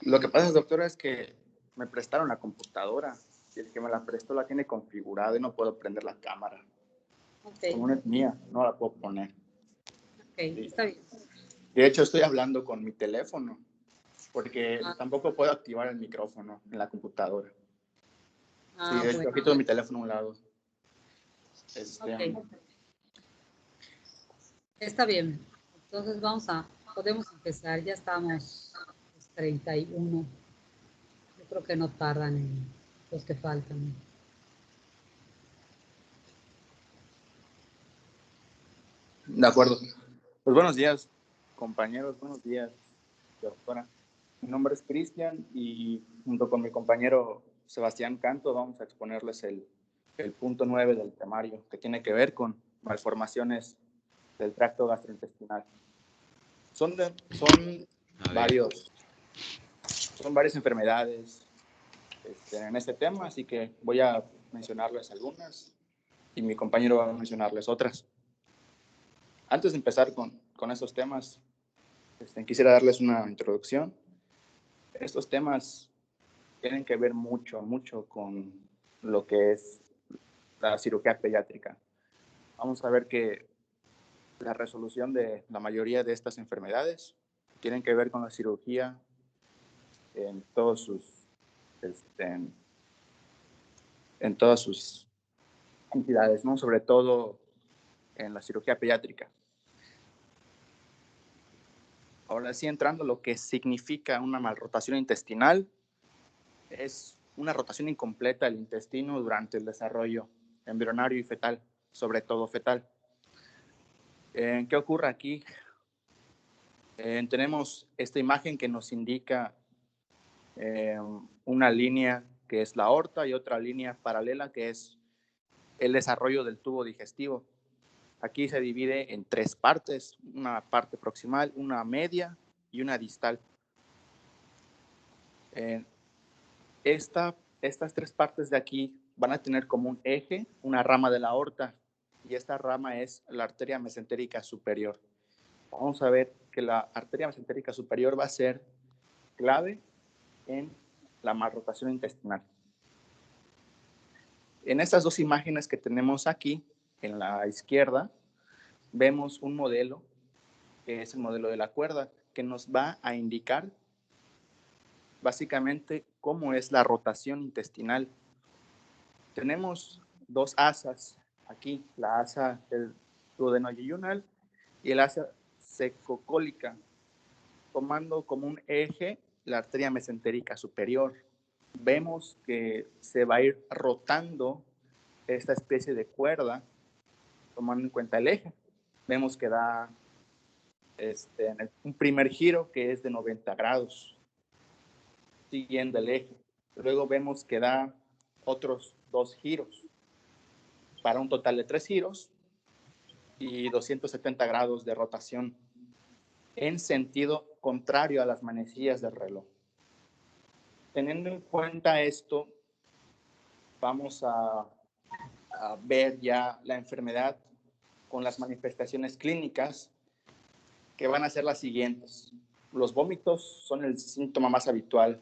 Lo que pasa, doctora, es que me prestaron la computadora y el que me la prestó la tiene configurada y no puedo prender la cámara. Ok, Como no es mía, no la puedo poner. ok, Sí. está bien. De hecho, estoy hablando con mi teléfono porque Ah, tampoco puedo activar el micrófono en la computadora. Sí, de hecho, bueno, aquí tengo mi teléfono a un lado. ok, está bien. Entonces podemos empezar, ya estamos los 31. Yo creo que no tardan en los que faltan. De acuerdo. Pues buenos días, compañeros, buenos días, doctora. Mi nombre es Cristian y junto con mi compañero Sebastián Canto vamos a exponerles el punto 9 del temario, que tiene que ver con malformaciones del tracto gastrointestinal. Son varios, son varias enfermedades en este tema, así que voy a mencionarles algunas y mi compañero va a mencionarles otras. Antes de empezar con esos temas, quisiera darles una introducción. Estos temas tienen que ver mucho, mucho con lo que es la cirugía pediátrica. Vamos a ver que la resolución de la mayoría de estas enfermedades tienen que ver con la cirugía en todos sus, en todas sus entidades, ¿no? Sobre todo en la cirugía pediátrica. Ahora sí, entrando a lo que significa una malrotación intestinal, es una rotación incompleta del intestino durante el desarrollo embrionario y fetal, sobre todo fetal. ¿Qué ocurre aquí? Tenemos esta imagen que nos indica una línea que es la aorta y otra línea paralela que es el desarrollo del tubo digestivo. Aquí se divide en tres partes, una parte proximal, una media y una distal. Estas tres partes de aquí van a tener como un eje, una rama de la aorta, y esta rama es la arteria mesentérica superior. Vamos a ver que la arteria mesentérica superior va a ser clave en la malrotación intestinal. En estas dos imágenes que tenemos aquí, en la izquierda, vemos un modelo, que es el modelo de la cuerda, que nos va a indicar básicamente cómo es la rotación intestinal. Tenemos dos asas aquí, la asa del duodeno-yeyunal y el asa secocólica, tomando como un eje la arteria mesentérica superior. Vemos que se va a ir rotando esta especie de cuerda, tomando en cuenta el eje. Vemos que da un primer giro que es de 90 grados, siguiendo el eje. Luego vemos que da otros dos giros, para un total de 3 giros y 270 grados de rotación en sentido contrario a las manecillas del reloj. Teniendo en cuenta esto, vamos a ver ya la enfermedad con las manifestaciones clínicas, que van a ser las siguientes. Los vómitos son el síntoma más habitual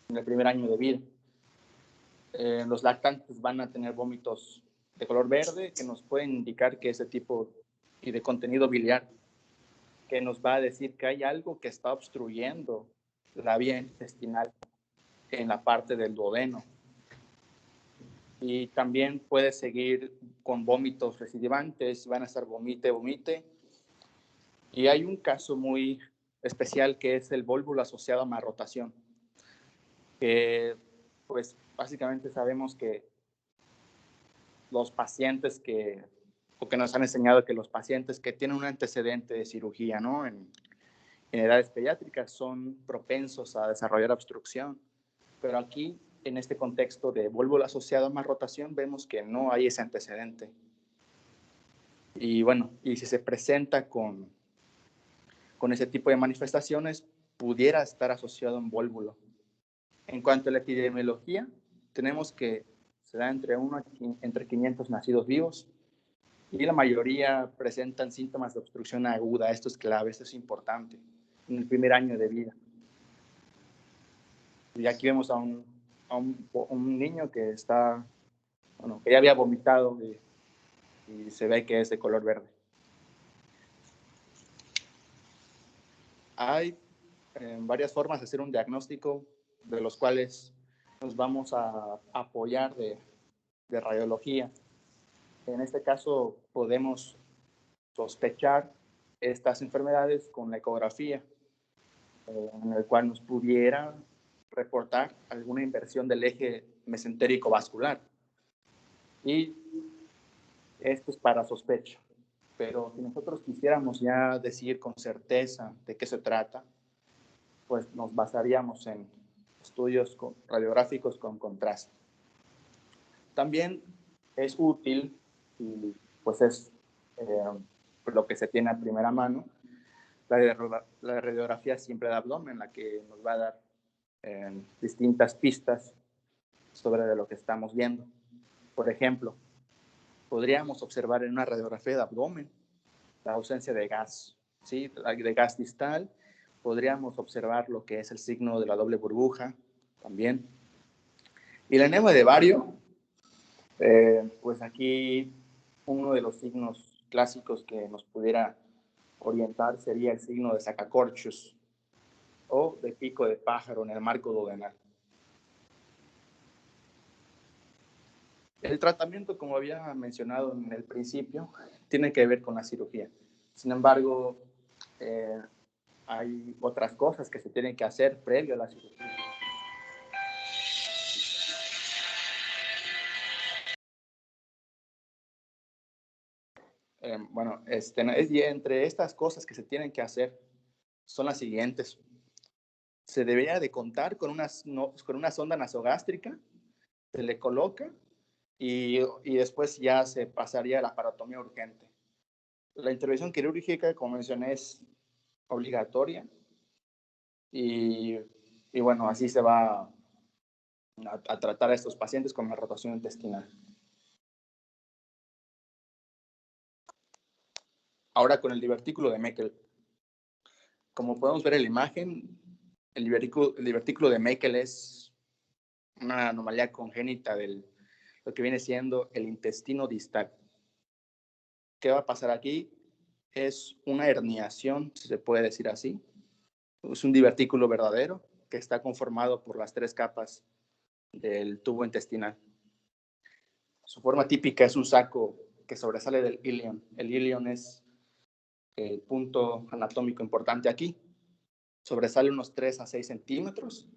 en el primer año de vida. Los lactantes van a tener vómitos de color verde, que nos pueden indicar que ese tipo y de contenido biliar, que nos va a decir que hay algo que está obstruyendo la vía intestinal en la parte del duodeno. Y también puede seguir con vómitos recidivantes, van a estar vomite. Y hay un caso muy especial que es el vólvulo asociado a malrotación, que pues básicamente sabemos que los pacientes porque nos han enseñado que los pacientes que tienen un antecedente de cirugía, ¿no? En edades pediátricas son propensos a desarrollar obstrucción, pero aquí, en este contexto de vólvulo asociado a malrotación, vemos que no hay ese antecedente. Y bueno, y si se presenta con ese tipo de manifestaciones, pudiera estar asociado a un vólvulo. En cuanto a la epidemiología, tenemos que se da entre 500 nacidos vivos y la mayoría presentan síntomas de obstrucción aguda. Esto es clave, esto es importante en el primer año de vida. Y aquí vemos a un niño que está, bueno, que ya había vomitado y se ve que es de color verde. Hay varias formas de hacer un diagnóstico, de los cuales nos vamos a apoyar de radiología. En este caso podemos sospechar estas enfermedades con la ecografía, en el cual nos pudiera reportar alguna inversión del eje mesentérico vascular. Y esto es para sospecha. Pero si nosotros quisiéramos ya decir con certeza de qué se trata, pues nos basaríamos en estudios radiográficos con contraste. También es útil, y pues es lo que se tiene a primera mano, la radiografía simple de abdomen, la que nos va a dar distintas pistas sobre lo que estamos viendo. Por ejemplo, podríamos observar en una radiografía de abdomen la ausencia de gas, ¿sí? De gas distal. Podríamos observar lo que es el signo de la doble burbuja también. Y el enema de Vario, pues aquí uno de los signos clásicos que nos pudiera orientar sería el signo de sacacorchos o de pico de pájaro en el marco duodenal. El tratamiento, como había mencionado en el principio, tiene que ver con la cirugía. Sin embargo, hay otras cosas que se tienen que hacer previo a la cirugía. Bueno, entre estas cosas que se tienen que hacer son las siguientes. Se debería de contar con una sonda nasogástrica, se le coloca y después ya se pasaría a la aparatotomía urgente. La intervención quirúrgica, como mencioné, es obligatoria y bueno, así se va a tratar a estos pacientes con la rotación intestinal. Ahora con el divertículo de Meckel. Como podemos ver en la imagen, el divertículo de Meckel es una anomalía congénita de lo que viene siendo el intestino distal. ¿Qué va a pasar aquí? Es una herniación, si se puede decir así. Es un divertículo verdadero que está conformado por las 3 capas del tubo intestinal. Su forma típica es un saco que sobresale del ilion. El ilion es el punto anatómico importante aquí. Sobresale unos 3 a 6 centímetros.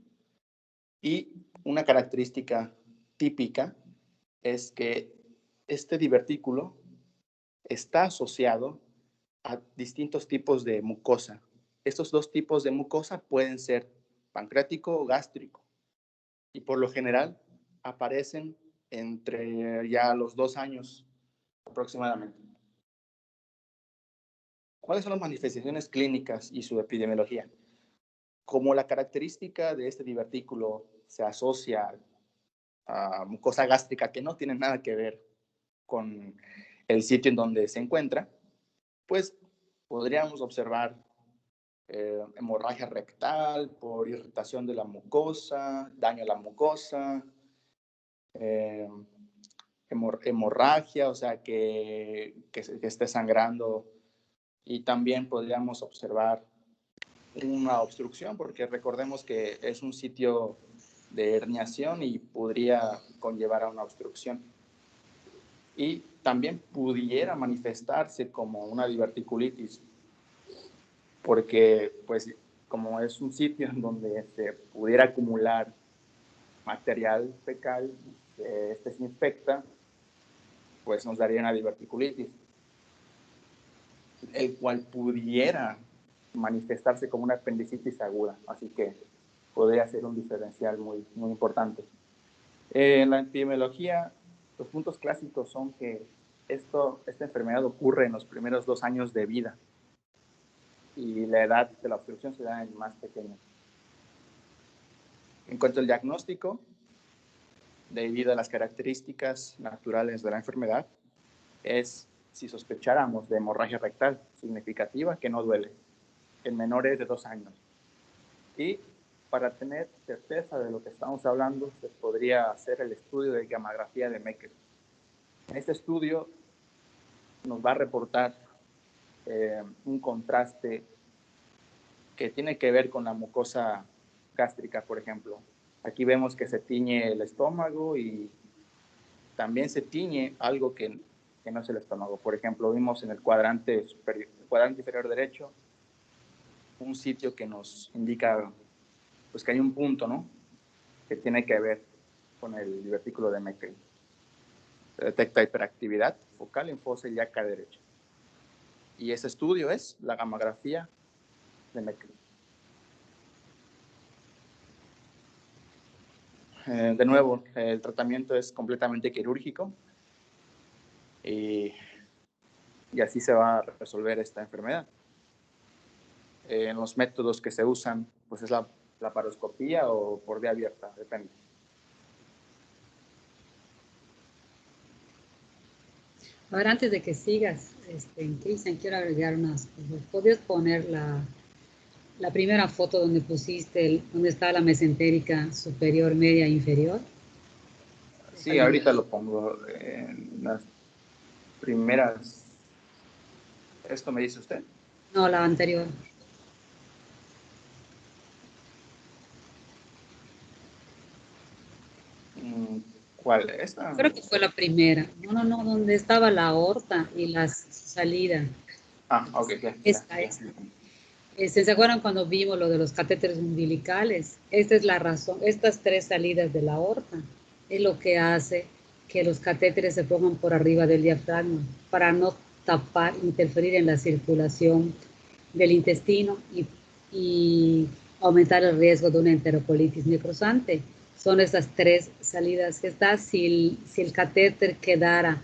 Y una característica típica es que este divertículo está asociado a distintos tipos de mucosa. Estos 2 tipos de mucosa pueden ser pancreático o gástrico. Y por lo general aparecen entre ya los 2 años aproximadamente. ¿Cuáles son las manifestaciones clínicas y su epidemiología? Como la característica de este divertículo se asocia a mucosa gástrica que no tiene nada que ver con el sitio en donde se encuentra, pues podríamos observar hemorragia rectal por irritación de la mucosa, daño a la mucosa, hemorragia, o sea, que esté sangrando. Y también podríamos observar una obstrucción, porque recordemos que es un sitio de herniación y podría conllevar a una obstrucción. Y también pudiera manifestarse como una diverticulitis, porque pues como es un sitio en donde se pudiera acumular material fecal, este se infecta, pues nos daría una diverticulitis, el cual pudiera manifestarse como una apendicitis aguda, así que podría ser un diferencial muy, muy importante. En la epidemiología, los puntos clásicos son que esta enfermedad ocurre en los primeros 2 años de vida y la edad de la obstrucción se da en más pequeños. En cuanto al diagnóstico, debido a las características naturales de la enfermedad, es si sospecháramos de hemorragia rectal significativa que no duele en menores de 2 años y para tener certeza de lo que estamos hablando, se podría hacer el estudio de gammagrafía de Meckel. En este estudio nos va a reportar un contraste que tiene que ver con la mucosa gástrica, por ejemplo. Aquí vemos que se tiñe el estómago y también se tiñe algo que no es el estómago. Por ejemplo, vimos en el cuadrante inferior derecho un sitio que nos indica pues, que hay un punto, ¿no?, que tiene que ver con el divertículo de Meckel. Se detecta hiperactividad focal en fosa ilíaca derecha. Y ese estudio es la gammagrafía de Meckel. De nuevo, el tratamiento es completamente quirúrgico y así se va a resolver esta enfermedad. En los métodos que se usan, pues es la laparoscopía o por vía abierta, depende. Ahora, antes de que sigas, Cristian, quiero agregar unas cosas. ¿Podrías poner la primera foto donde pusiste, donde está la mesentérica superior, media e inferior? Sí, ahorita lo pongo en las primeras. ¿Esto me dice usted? No, la anterior. ¿Cuál? ¿Esta? Creo que fue la primera. No, donde estaba la aorta y la salida. Ah, ok, ya. Esta. ¿Se acuerdan cuando vimos lo de los catéteres umbilicales? Esta es la razón, estas tres salidas de la aorta es lo que hace que los catéteres se pongan por arriba del diafragma para no tapar, interferir en la circulación del intestino y aumentar el riesgo de una enterocolitis necrosante. Son estas tres salidas que está. Si el catéter quedara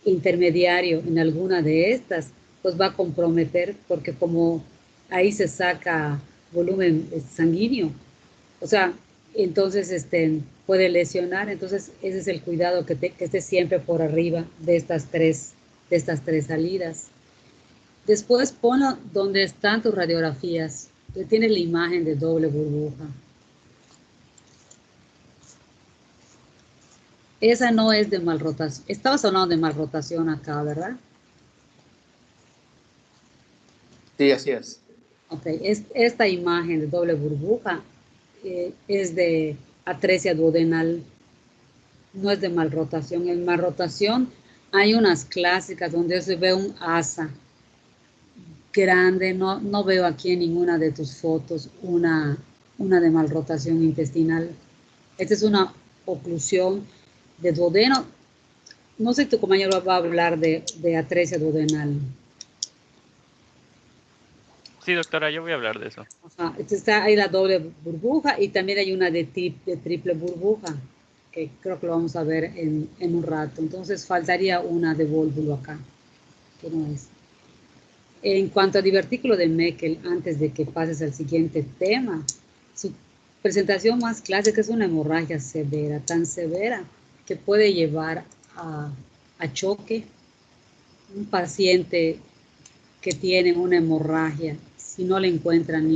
intermediario en alguna de estas, pues va a comprometer, porque como ahí se saca volumen sanguíneo, o sea, entonces puede lesionar. Entonces ese es el cuidado, que esté siempre por arriba de estas tres salidas. Después ponlo donde están tus radiografías, que tiene la imagen de doble burbuja. Esa no es de malrotación. Estabas hablando de malrotación acá, ¿verdad? Sí, así es. Ok, esta imagen de doble burbuja es de atresia duodenal, no es de malrotación. En malrotación hay unas clásicas donde se ve un asa grande. No veo aquí en ninguna de tus fotos una de malrotación intestinal. Esta es una oclusión de duodeno. No sé si tu compañero va a hablar de atresia duodenal. Sí, doctora, yo voy a hablar de eso. Ajá. Está ahí la doble burbuja y también hay una de triple burbuja, que creo que lo vamos a ver en un rato. Entonces faltaría una de vólvulo acá, que no es. En cuanto a divertículo de Meckel, antes de que pases al siguiente tema, su presentación más clásica es una hemorragia severa, tan severa que puede llevar a choque. Un paciente que tiene una hemorragia, si no le encuentran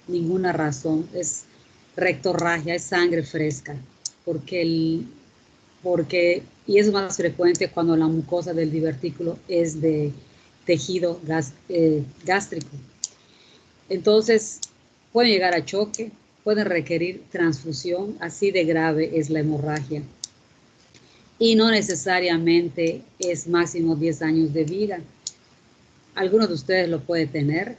ninguna razón, es rectorragia, es sangre fresca, y es más frecuente cuando la mucosa del divertículo es de tejido gástrico. Entonces, pueden llegar a choque, pueden requerir transfusión, así de grave es la hemorragia. Y no necesariamente es máximo 10 años de vida. Algunos de ustedes lo pueden tener.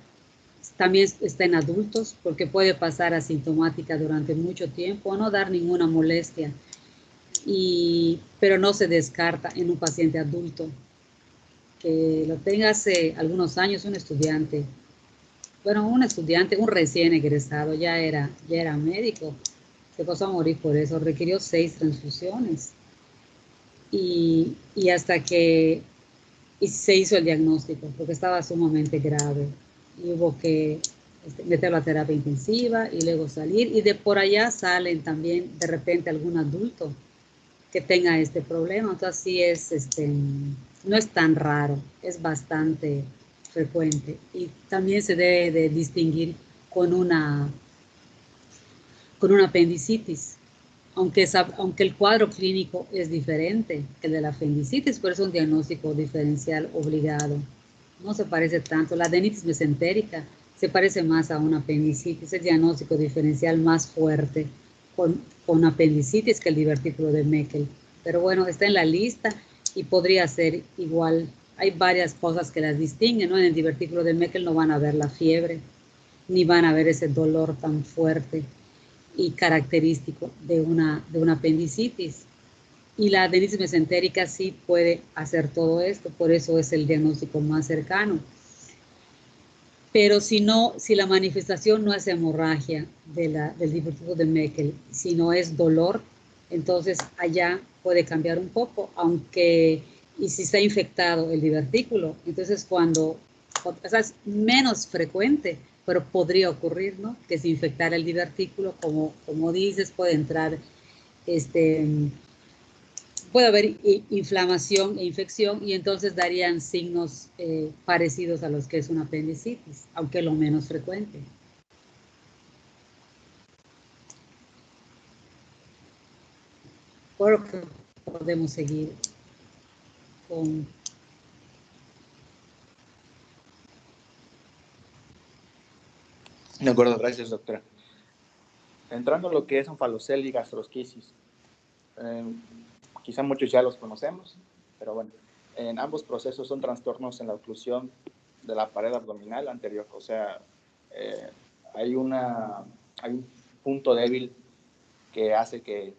También está en adultos, porque puede pasar asintomática durante mucho tiempo o no dar ninguna molestia, pero no se descarta en un paciente adulto. Que lo tenga hace algunos años un estudiante, un recién egresado, ya era médico, se pasó a morir por eso, requirió 6 transfusiones y hasta que se hizo el diagnóstico, porque estaba sumamente grave y hubo que meterlo a terapia intensiva y luego salir, y de por allá salen también de repente algún adulto que tenga este problema. Entonces sí no es tan raro, es bastante frecuente y también se debe de distinguir con una con una apendicitis, aunque el cuadro clínico es diferente que el de la apendicitis, pero es un diagnóstico diferencial obligado. No se parece tanto. La adenitis mesentérica se parece más a una apendicitis, el diagnóstico diferencial más fuerte con apendicitis que el divertículo de Meckel. Pero bueno, está en la lista y podría ser igual. Hay varias cosas que las distinguen, ¿no? En el divertículo de Meckel no van a ver la fiebre, ni van a ver ese dolor tan fuerte y característico de una apendicitis. Y la adenitis mesentérica sí puede hacer todo esto, por eso es el diagnóstico más cercano. Pero si la manifestación no es hemorragia del divertículo de Meckel, sino es dolor, entonces allá puede cambiar un poco, y si está infectado el divertículo, entonces o sea, es menos frecuente, pero podría ocurrir, ¿no? Que si infectara el divertículo, como dices, puede entrar puede haber inflamación e infección y entonces darían signos parecidos a los que es una apendicitis, aunque lo menos frecuente. Porque podemos seguir con... De acuerdo, gracias, doctora. Entrando a lo que es onfalocel y gastrosquisis, quizá muchos ya los conocemos, pero bueno, en ambos procesos son trastornos en la oclusión de la pared abdominal anterior, o sea, hay un punto débil que hace que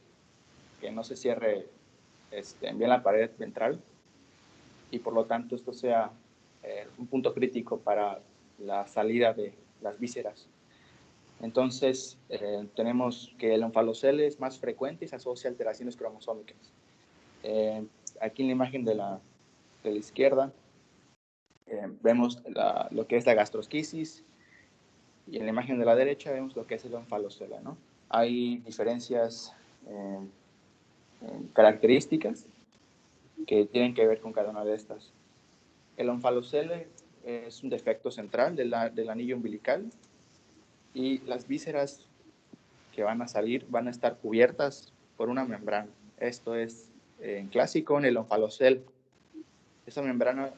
no se cierre bien la pared ventral y por lo tanto esto sea un punto crítico para la salida de las vísceras. Entonces, tenemos que el onfalocel es más frecuente y se asocia a alteraciones cromosómicas. Aquí en la imagen de la izquierda vemos lo que es la gastrosquisis y en la imagen de la derecha vemos lo que es el onfalocel, ¿no? Hay diferencias características que tienen que ver con cada una de estas. El onfalocel es un defecto central del anillo umbilical y las vísceras que van a salir van a estar cubiertas por una membrana. Esto es en clásico en el onfalocel. Esa membrana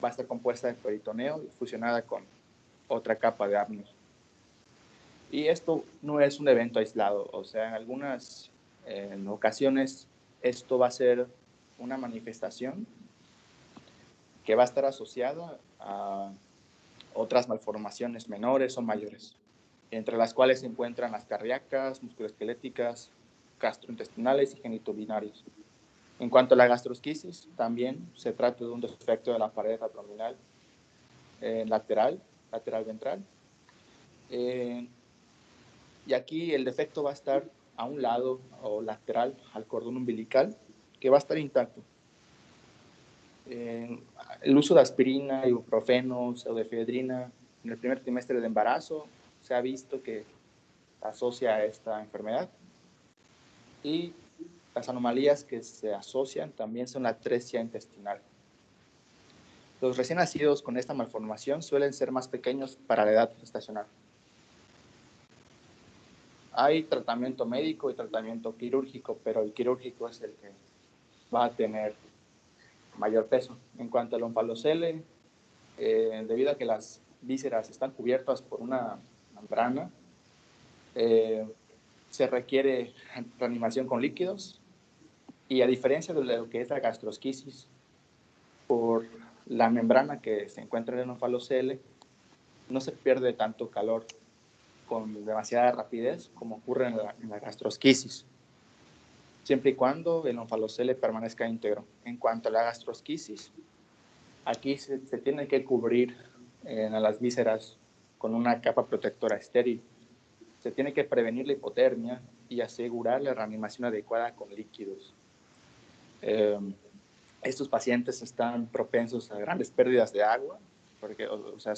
va a estar compuesta de peritoneo fusionada con otra capa de amnios. Y esto no es un evento aislado, o sea, en algunas ocasiones esto va a ser una manifestación que va a estar asociada a otras malformaciones menores o mayores, entre las cuales se encuentran las cardíacas, musculoesqueléticas, gastrointestinales y genitourinarios. En cuanto a la gastrosquisis, también se trata de un defecto de la pared abdominal lateral ventral. Y aquí el defecto va a estar a un lado o lateral al cordón umbilical, que va a estar intacto. El uso de aspirina, ibuprofeno, pseudoephedrina en el primer trimestre de embarazo se ha visto que asocia a esta enfermedad. Y las anomalías que se asocian también son la atresia intestinal. Los recién nacidos con esta malformación suelen ser más pequeños para la edad gestacional. Hay tratamiento médico y tratamiento quirúrgico, pero el quirúrgico es el que va a tener mayor peso. En cuanto al onfalocel, debido a que las vísceras están cubiertas por una membrana, se requiere reanimación con líquidos y a diferencia de lo que es la gastrosquisis, por la membrana que se encuentra en el onfalocel, no se pierde tanto calor con demasiada rapidez como ocurre en la gastrosquisis, siempre y cuando el onfalocel permanezca íntegro. En cuanto a la gastrosquisis, aquí se tiene que cubrir a las vísceras con una capa protectora estéril. Se tiene que prevenir la hipotermia y asegurar la reanimación adecuada con líquidos. Estos pacientes están propensos a grandes pérdidas de agua, porque, o sea,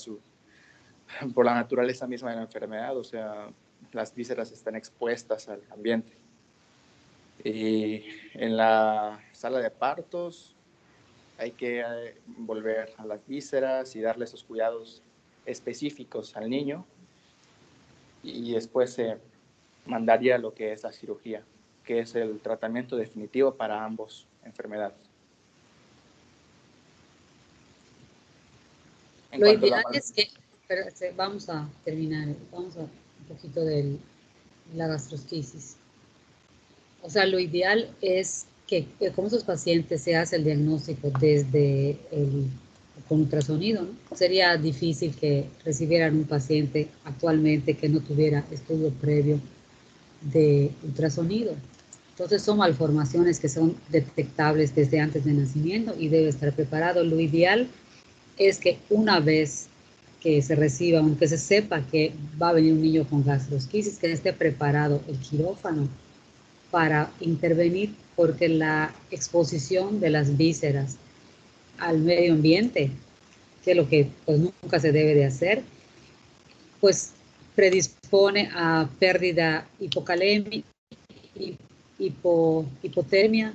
por la naturaleza misma de la enfermedad, o sea, las vísceras están expuestas al ambiente. Y en la sala de partos hay que volver a las vísceras y darle esos cuidados específicos al niño. Y después mandaría lo que es la cirugía, que es el tratamiento definitivo para ambos enfermedades. Lo ideal es que, pero vamos a terminar, vamos a un poquito de la gastrosquisis. O sea, lo ideal es que con esos pacientes se hace el diagnóstico desde con ultrasonido, ¿no? Sería difícil que recibieran un paciente actualmente que no tuviera estudio previo de ultrasonido. Entonces son malformaciones que son detectables desde antes de nacimiento y debe estar preparado. Lo ideal es que una vez que se reciba, aunque se sepa que va a venir un niño con gastrosquisis, que esté preparado el quirófano para intervenir, porque la exposición de las vísceras al medio ambiente, que es lo que pues, nunca se debe de hacer, pues predispone a pérdida hipocalemia, hipotermia,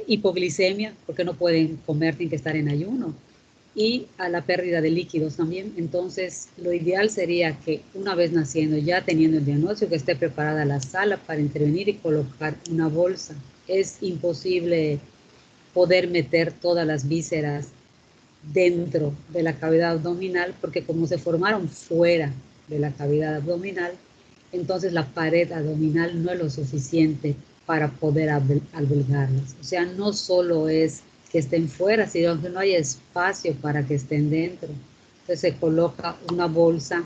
hipoglicemia, porque no pueden comer, tienen que estar en ayuno, y a la pérdida de líquidos también. Entonces, lo ideal sería que una vez naciendo, ya teniendo el diagnóstico, que esté preparada la sala para intervenir y colocar una bolsa. Es imposible poder meter todas las vísceras dentro de la cavidad abdominal, porque como se formaron fuera de la cavidad abdominal, entonces la pared abdominal no es lo suficiente para poder albergarlas. O sea, no solo es que estén fuera, sino que no hay espacio para que estén dentro. Entonces se coloca una bolsa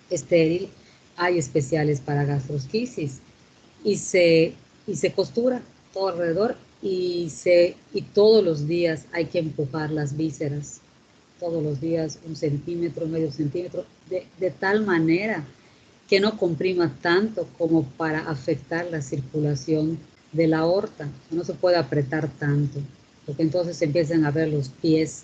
estéril, hay especiales para gastrosquisis, y se costura todo alrededor y todos los días hay que empujar las vísceras, todos los días 1 centímetro, medio centímetro, de tal manera que no comprima tanto como para afectar la circulación de la aorta. No se puede apretar tanto, porque entonces empiezan a ver los pies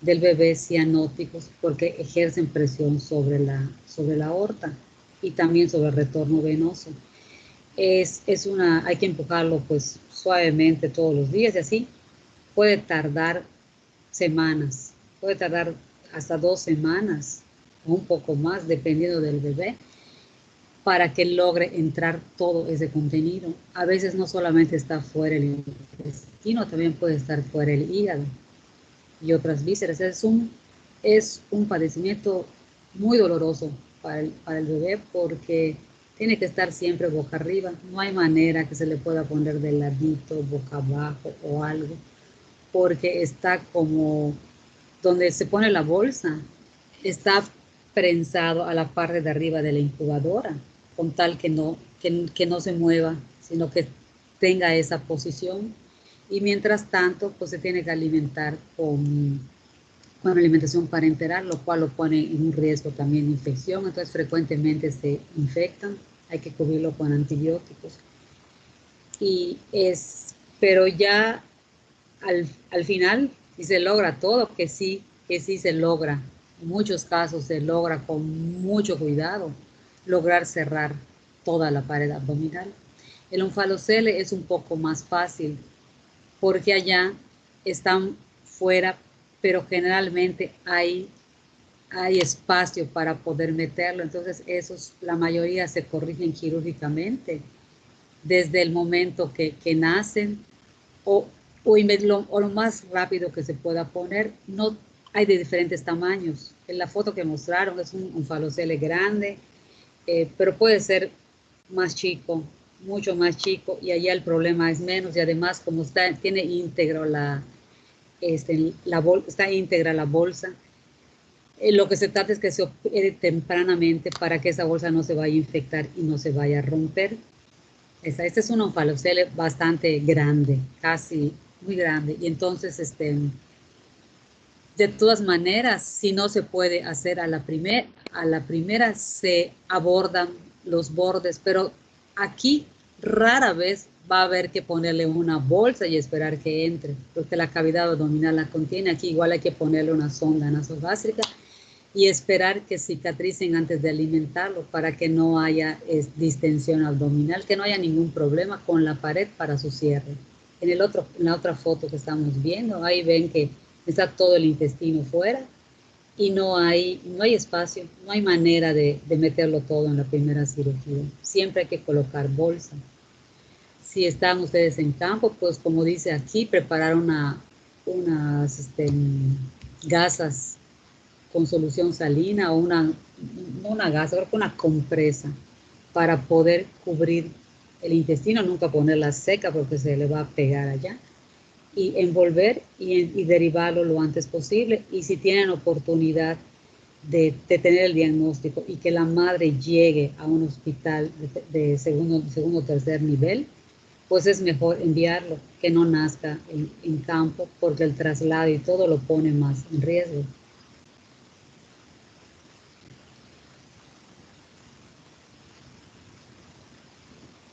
del bebé cianóticos porque ejercen presión sobre la aorta y también sobre el retorno venoso. Hay que empujarlo pues suavemente todos los días y así puede tardar semanas, puede tardar hasta 2 semanas o un poco más dependiendo del bebé para que logre entrar todo ese contenido. A veces no solamente está fuera el intestino, también puede estar fuera el hígado y otras vísceras. Es un padecimiento muy doloroso para el bebé porque tiene que estar siempre boca arriba. No hay manera que se le pueda poner de ladito, boca abajo o algo, porque está como donde se pone la bolsa, está prensado a la parte de arriba de la incubadora, con tal que no se mueva, sino que tenga esa posición. Y mientras tanto, pues se tiene que alimentar con alimentación parenteral, lo cual lo pone en un riesgo también de infección. Entonces frecuentemente se infectan, hay que cubrirlo con antibióticos. Pero ya al final, si se logra todo, que sí se logra, en muchos casos se logra con mucho cuidado, lograr cerrar toda la pared abdominal. El onfalocele es un poco más fácil, porque allá están fuera, pero generalmente hay espacio para poder meterlo. Entonces, la mayoría se corrigen quirúrgicamente desde el momento que nacen o lo más rápido que se pueda poner. No hay de diferentes tamaños. En la foto que mostraron es un onfalocele grande, pero puede ser más chico, mucho más chico, y allá el problema es menos, y además como tiene íntegro está íntegra la bolsa, lo que se trata es que se opere tempranamente para que esa bolsa no se vaya a infectar y no se vaya a romper. Este es un onfalocele bastante grande, casi muy grande, y entonces de todas maneras, si no se puede hacer a la primera se abordan los bordes, pero aquí rara vez va a haber que ponerle una bolsa y esperar que entre, porque la cavidad abdominal la contiene. Aquí igual hay que ponerle una sonda nasogástrica y esperar que cicatricen antes de alimentarlo para que no haya distensión abdominal, que no haya ningún problema con la pared para su cierre. En la otra foto que estamos viendo, ahí ven que está todo el intestino fuera y no hay espacio, no hay manera de meterlo todo en la primera cirugía. Siempre hay que colocar bolsa. Si están ustedes en campo, pues como dice aquí, preparar unas gasas con solución salina o no una gasa, creo que una compresa para poder cubrir el intestino, nunca ponerla seca porque se le va a pegar allá, y envolver y derivarlo lo antes posible. Y si tienen oportunidad de tener el diagnóstico y que la madre llegue a un hospital de segundo o tercer nivel, pues es mejor enviarlo, que no nazca en campo, porque el traslado y todo lo pone más en riesgo.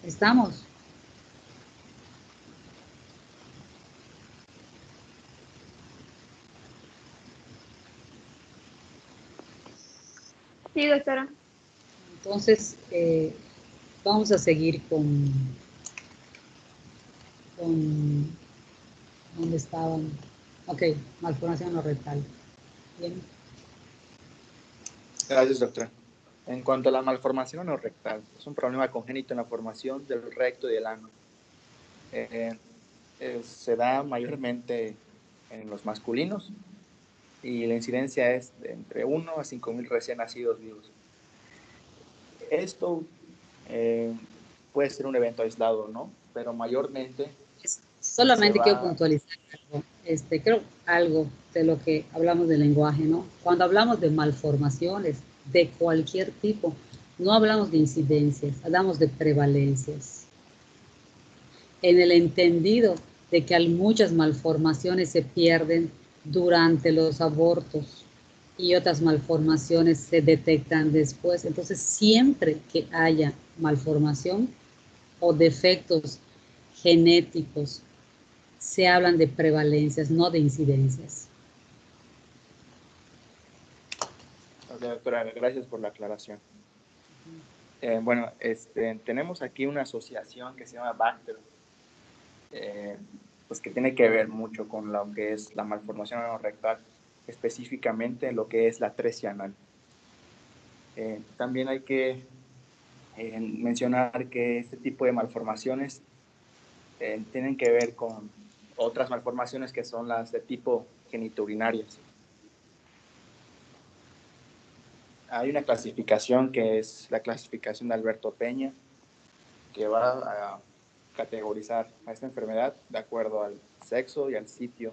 ¿Estamos? Sí, doctora. Entonces, vamos a seguir con ¿dónde estaban? Ok, malformación no rectal. Bien. Gracias, doctora. En cuanto a la malformación anorrectal, es un problema congénito en la formación del recto y del ano. Se da mayormente en los masculinos y la incidencia es de entre 1 a 5,000 recién nacidos vivos. Esto puede ser un evento aislado, ¿no? Pero mayormente Solamente quiero puntualizar algo, creo algo de lo que hablamos del lenguaje, ¿no? Cuando hablamos de malformaciones de cualquier tipo, no hablamos de incidencias, hablamos de prevalencias. En el entendido de que muchas malformaciones se pierden durante los abortos y otras malformaciones se detectan después. Entonces, siempre que haya malformación o defectos genéticos, se hablan de prevalencias, no de incidencias. Ok, doctora, gracias por la aclaración. Bueno, tenemos aquí una asociación que se llama Bacter, pues que tiene que ver mucho con lo que es la malformación anorrectal, específicamente lo que es la atresia anal. También hay que mencionar que este tipo de malformaciones tienen que ver con otras malformaciones que son las de tipo genitourinarias. Hay una clasificación que es la clasificación de Alberto Peña, que va a categorizar a esta enfermedad de acuerdo al sexo y al sitio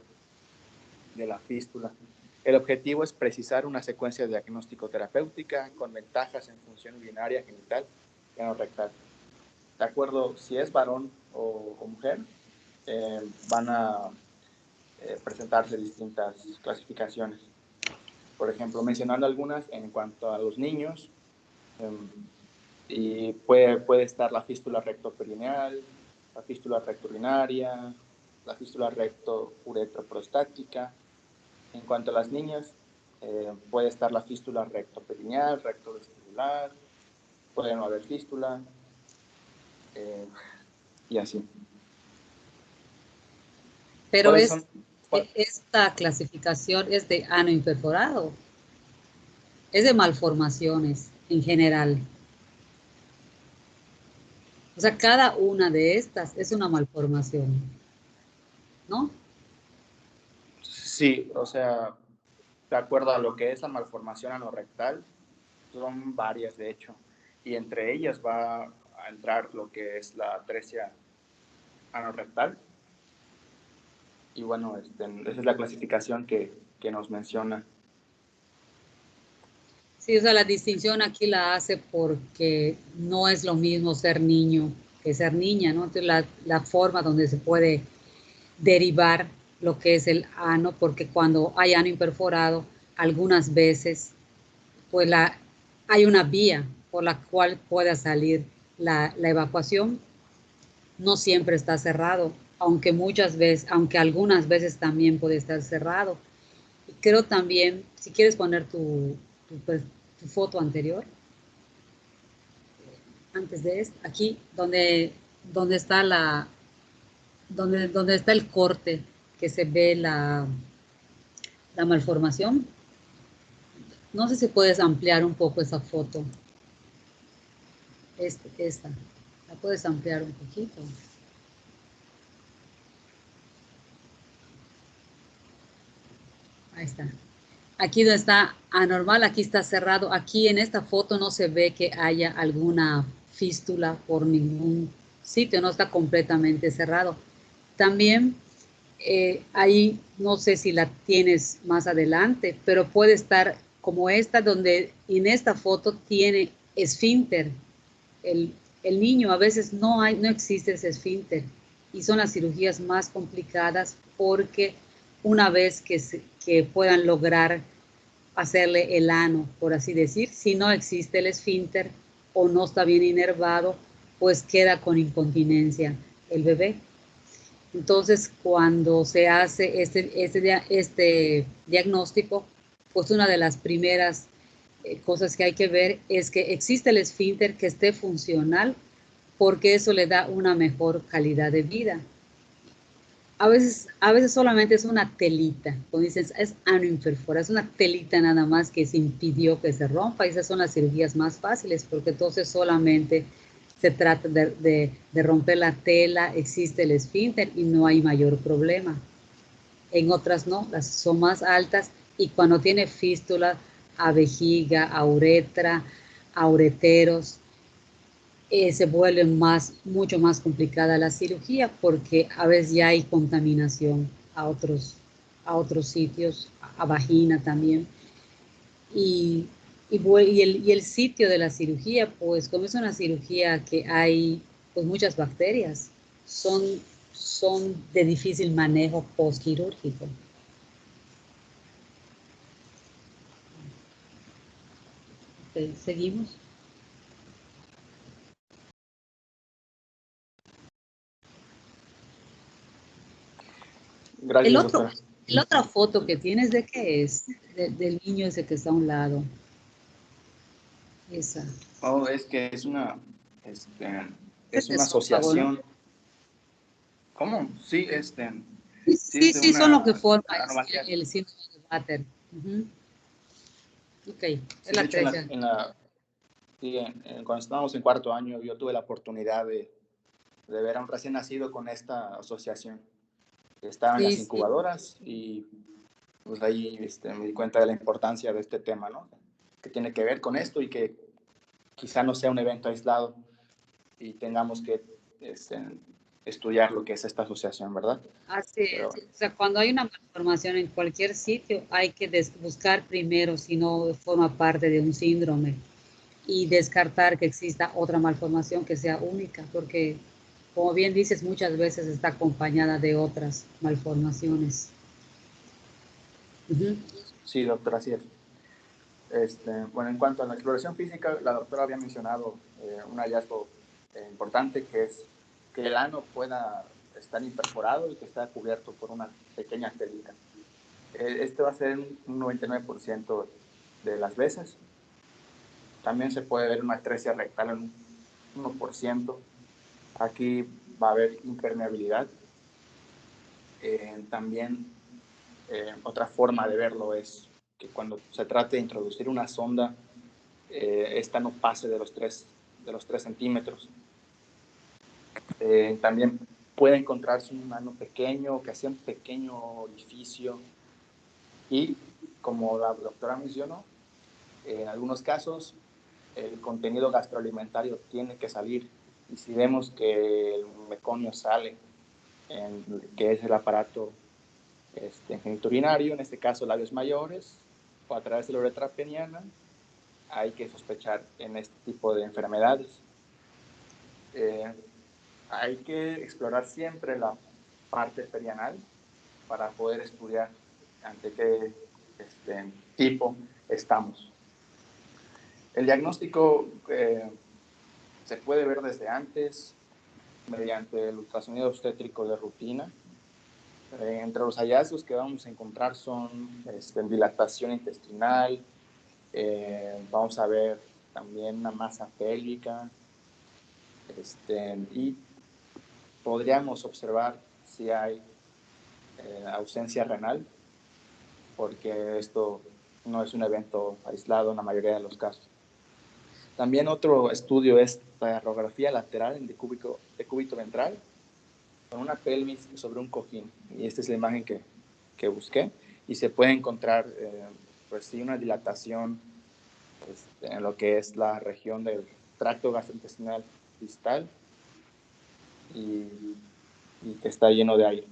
de la fístula. El objetivo es precisar una secuencia diagnóstico terapéutica con ventajas en función urinaria, genital y anorrectal. De acuerdo si es varón o mujer, van a presentarse distintas clasificaciones. Por ejemplo, mencionando algunas en cuanto a los niños, y puede estar la fístula rectoperineal, la fístula rectourinaria, la fístula recto-uretroprostática. En cuanto a las niñas, puede estar la fístula rectoperineal, rectovestibular, puede no haber fístula, y así. Pero esta clasificación es de ano imperforado, es de malformaciones en general. O sea, cada una de estas es una malformación, ¿no? Sí, o sea, de acuerdo a lo que es la malformación anorrectal, son varias de hecho, y entre ellas va a entrar lo que es la atresia anorrectal, y bueno, esa es la clasificación que nos menciona. Sí, o sea, la distinción aquí la hace porque no es lo mismo ser niño que ser niña, ¿no? Entonces, la forma donde se puede derivar lo que es el ano, porque cuando hay ano imperforado, algunas veces, pues hay una vía por la cual pueda salir la evacuación. No siempre está cerrado, aunque algunas veces también puede estar cerrado. Y creo también, si quieres poner tu foto anterior, antes de esto, aquí donde está donde está el corte, que se ve la malformación. No sé si puedes ampliar un poco esa foto. Esta. ¿La puedes ampliar un poquito? Ahí está. Aquí donde está anormal, aquí está cerrado. Aquí en esta foto no se ve que haya alguna fístula por ningún sitio, no está completamente cerrado. También ahí no sé si la tienes más adelante, pero puede estar como esta, donde en esta foto tiene esfínter. El, el niño a veces no existe ese esfínter y son las cirugías más complicadas porque una vez que puedan lograr hacerle el ano, por así decir, si no existe el esfínter o no está bien inervado, pues queda con incontinencia el bebé. Entonces, cuando se hace este diagnóstico, pues una de las primeras cosas que hay que ver es que existe el esfínter que esté funcional, porque eso le da una mejor calidad de vida. A veces solamente es una telita, como dices, es ano imperforado, es una telita nada más que se impidió que se rompa, y esas son las cirugías más fáciles, porque entonces solamente se trata de romper la tela, existe el esfínter y no hay mayor problema. En otras no, las son más altas, y cuando tiene fístula a vejiga, a uretra, a ureteros, se vuelve mucho más complicada la cirugía, porque a veces ya hay contaminación a otros sitios, a vagina también. Y, y el sitio de la cirugía, pues como es una cirugía que hay pues muchas bacterias, son, son de difícil manejo postquirúrgico. Okay, seguimos. El Gracias, otro, doctora. la otra foto que tienes, ¿de qué es? Del niño ese que está a un lado. Esa. Oh, es que es es Este una esófago, ¿no? asociación. ¿Cómo? Sí, sí Sí, es de sí, son lo que una forma anormalidad. el síndrome de Vater. Uh-huh. Ok, es Sí, de la hecho, 13. sí, cuando estábamos en cuarto año, yo tuve la oportunidad de ver a un recién nacido con esta asociación. Estaba en Sí, las sí. incubadoras y pues ahí me di cuenta de la importancia de este tema, ¿no? Que tiene que ver con esto y que quizá no sea un evento aislado y tengamos que este, estudiar lo que es esta asociación, ¿verdad? Así Pero es. O sea, cuando hay una malformación en cualquier sitio, hay que buscar primero si no forma parte de un síndrome, y descartar que exista otra malformación que sea única, porque, como bien dices, muchas veces está acompañada de otras malformaciones. Uh-huh. sí, doctora, así es. Bueno, en cuanto a la exploración física, la doctora había mencionado un hallazgo importante, que es que el ano pueda estar imperforado y que está cubierto por una pequeña telita. Este va a ser un 99% de las veces. También se puede ver una atresia rectal en un 1%. Aquí va a haber impermeabilidad. También otra forma de verlo es que cuando se trate de introducir una sonda, esta no pase de los 3 centímetros. También puede encontrarse un ano pequeño, que sea un pequeño orificio. Y como la doctora mencionó, en algunos casos el contenido gastroalimentario tiene que salir. Y si vemos que el meconio sale, que es el aparato genitourinario, en este caso labios mayores, o a través de la uretra peniana, hay que sospechar en este tipo de enfermedades. Eh, Hay que explorar siempre la parte perianal para poder estudiar ante qué tipo estamos. El diagnóstico se puede ver desde antes mediante el ultrasonido obstétrico de rutina. Entre los hallazgos que vamos a encontrar son dilatación intestinal, vamos a ver también una masa pélvica, y podríamos observar si hay ausencia renal, porque esto no es un evento aislado en la mayoría de los casos. También otro estudio es la radiografía lateral en decúbito ventral con una pelvis sobre un cojín. Y esta es la imagen que busqué. Y se puede encontrar, pues sí, una dilatación en lo que es la región del tracto gastrointestinal distal y que está lleno de aire.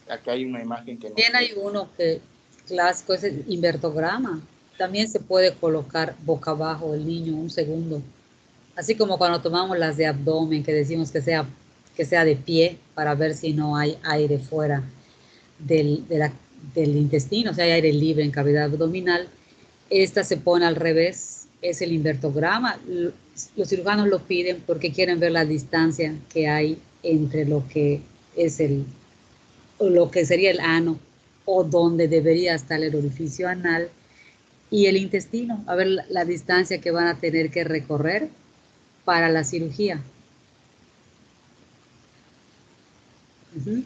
Aquí hay una imagen que no. También hay uno que clásico, es el invertograma. También se puede colocar boca abajo el niño un segundo. Así como cuando tomamos las de abdomen, que decimos que sea de pie para ver si no hay aire fuera del intestino, o sea, hay aire libre en cavidad abdominal. Esta se pone al revés, es el invertograma. Los cirujanos lo piden porque quieren ver la distancia que hay entre lo que es lo que sería el ano o donde debería estar el orificio anal y el intestino, a ver la distancia que van a tener que recorrer para la cirugía. Uh-huh.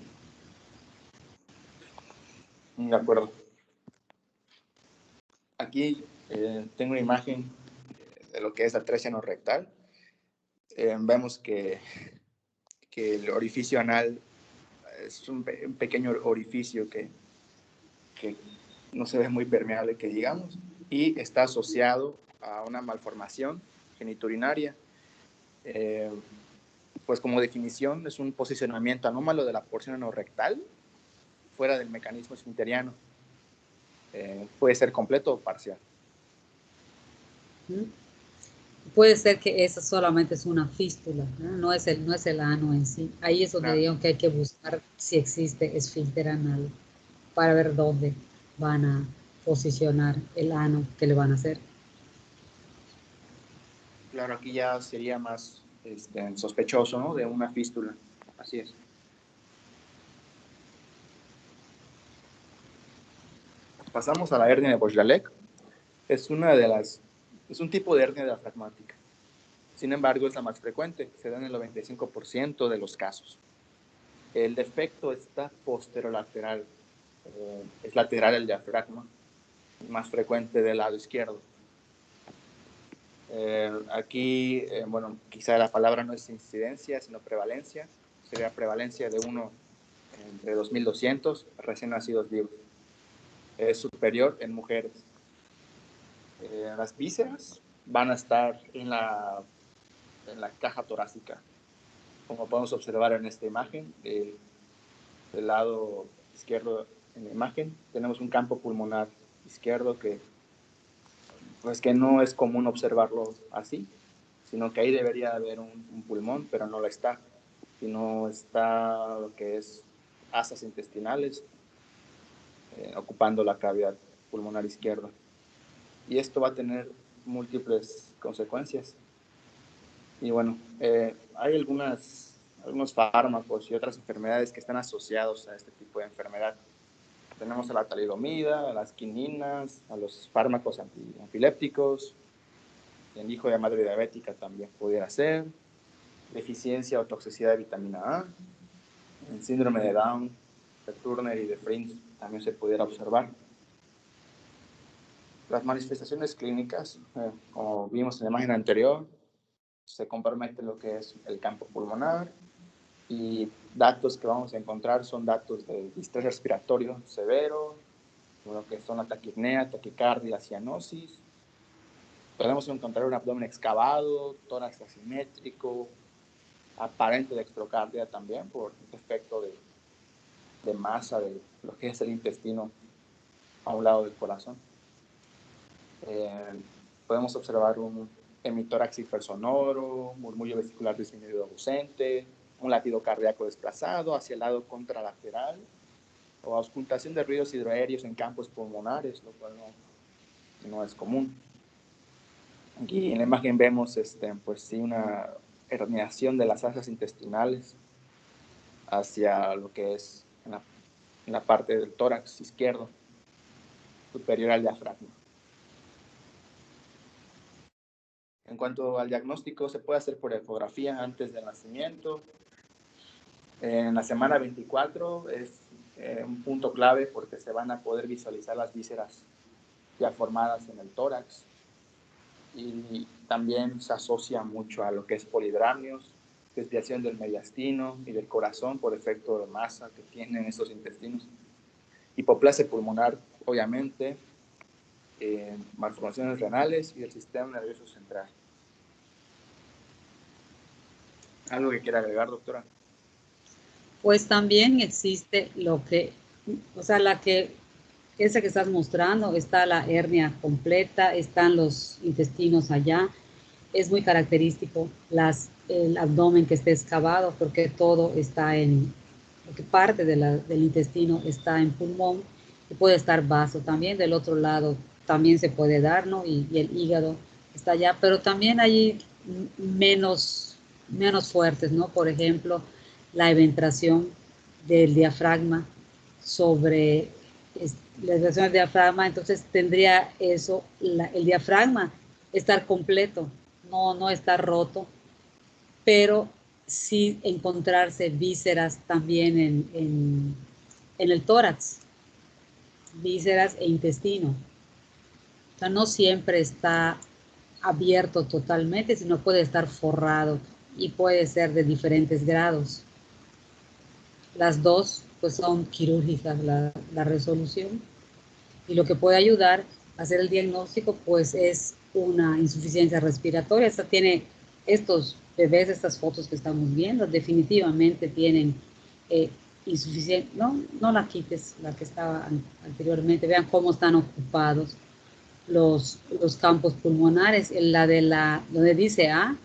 De acuerdo. Aquí tengo una imagen de lo que es la atresia anorrectal. Vemos que el orificio anal es un pequeño orificio que no se ve muy permeable, que digamos, y está asociado a una malformación genitourinaria. Pues como definición es un posicionamiento anómalo de la porción anorrectal fuera del mecanismo esfinteriano. Puede ser completo o parcial. Puede ser que esa solamente es una fístula, no es el ano en sí. Ahí es donde digo que hay que buscar si existe esfínter anal para ver dónde van a posicionar el ano que le van a hacer. Claro, aquí ya sería más sospechoso, ¿no? De una fístula. Así es. Pasamos a la hernia de Bochlálek. Es un tipo de hernia diafragmática. Sin embargo, es la más frecuente. Se da en el 95% de los casos. El defecto está posterolateral. Es lateral el diafragma, más frecuente del lado izquierdo. Aquí, bueno, quizá la palabra no es incidencia, sino prevalencia. Sería prevalencia de 1 entre 2.200 recién nacidos vivos. Es superior en mujeres. Las vísceras van a estar en la caja torácica. Como podemos observar en esta imagen, del lado izquierdo en la imagen, tenemos un campo pulmonar izquierdo que no es común observarlo así, sino que ahí debería haber un pulmón, pero no lo está, sino está lo que es asas intestinales ocupando la cavidad pulmonar izquierda. Y esto va a tener múltiples consecuencias. Y bueno, hay algunos fármacos y otras enfermedades que están asociados a este tipo de enfermedad. Tenemos a la talidomida, a las quininas, a los fármacos antiepilépticos, el hijo de madre diabética también pudiera ser, deficiencia o toxicidad de vitamina A, el síndrome de Down, de Turner y de Fringe también se pudiera observar. Las manifestaciones clínicas, como vimos en la imagen anterior, se compromete lo que es el campo pulmonar y datos que vamos a encontrar son datos de distrés respiratorio severo, lo que son la taquipnea, taquicardia, la cianosis. Podemos encontrar un abdomen excavado, tórax asimétrico, aparente dextrocardia también por efecto de masa de lo que es el intestino a un lado del corazón. Podemos observar un hemitórax hipersonoro, murmullo vesicular disminuido ausente, un latido cardíaco desplazado hacia el lado contralateral o auscultación de ruidos hidroaéreos en campos pulmonares, lo cual no es común. Aquí en la imagen vemos pues sí, una herniación de las asas intestinales hacia lo que es en la parte del tórax izquierdo, superior al diafragma. En cuanto al diagnóstico, se puede hacer por ecografía antes del nacimiento. En la semana 24 es un punto clave porque se van a poder visualizar las vísceras ya formadas en el tórax, y también se asocia mucho a lo que es polidramios, desviación del mediastino y del corazón por efecto de masa que tienen estos intestinos, hipoplasia pulmonar, obviamente, malformaciones renales y del sistema nervioso central. ¿Algo que quiera agregar, doctora? Pues también existe lo que, o sea, esa que estás mostrando, está la hernia completa, están los intestinos allá. Es muy característico el abdomen que esté excavado porque todo está porque parte del intestino está en pulmón, y puede estar vaso también. Del otro lado también se puede dar, ¿no? Y el hígado está allá, pero también hay menos fuertes, ¿no? Por ejemplo, la eventración del diafragma sobre la eventración del diafragma, entonces tendría eso, el diafragma estar completo, no estar roto, pero sí encontrarse vísceras también en el tórax, vísceras e intestino. O sea, no siempre está abierto totalmente, sino puede estar forrado y puede ser de diferentes grados. Las dos pues son quirúrgicas la resolución, y lo que puede ayudar a hacer el diagnóstico pues es una insuficiencia respiratoria. Esta tiene estos bebés, estas fotos que estamos viendo, definitivamente tienen insuficiencia. No la quites, la que estaba anteriormente. Vean cómo están ocupados los campos pulmonares. Donde dice A,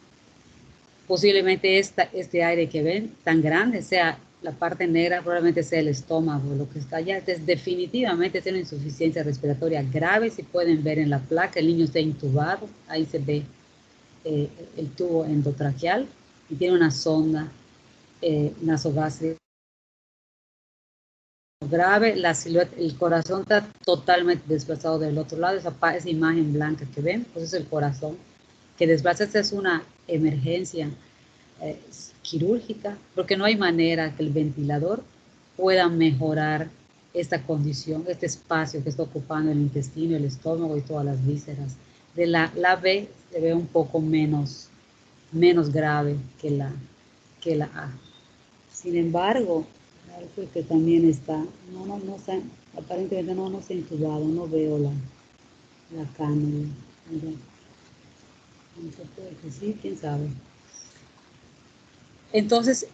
posiblemente este aire que ven tan grande sea la parte negra, probablemente sea el estómago, lo que está allá. Entonces, definitivamente tiene insuficiencia respiratoria grave. Si pueden ver en la placa, el niño está intubado, ahí se ve el tubo endotraqueal y tiene una sonda nasogástrica grave. La silueta, el corazón está totalmente desplazado del otro lado. Esa imagen blanca que ven, pues es el corazón que desplaza. Esta es una emergencia quirúrgica, porque no hay manera que el ventilador pueda mejorar esta condición, este espacio que está ocupando el intestino, el estómago y todas las vísceras. De la B se ve un poco menos grave que la A. Sin embargo, algo que también está, no está, aparentemente no está intubado, no veo la cánula. No se puede que sí, quién sabe. Entonces,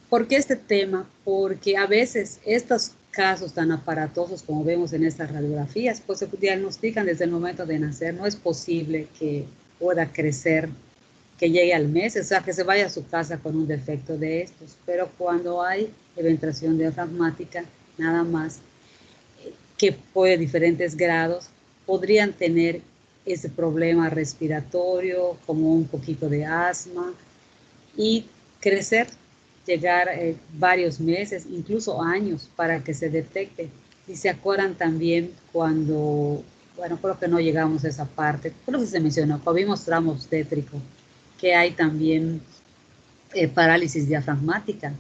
¿por qué este tema? Porque a veces estos casos tan aparatosos como vemos en estas radiografías, pues se diagnostican desde el momento de nacer. No es posible que pueda crecer, que llegue al mes, o sea, que se vaya a su casa con un defecto de estos. Pero cuando hay eventración diafragmática, nada más, que puede diferentes grados, podrían tener ese problema respiratorio, como un poquito de asma, y crecer, llegar varios meses, incluso años, para que se detecte. Y se acuerdan también cuando, bueno, creo que no llegamos a esa parte, creo que se mencionó, cuando vimos tramo obstétrico, que hay también parálisis diafragmática.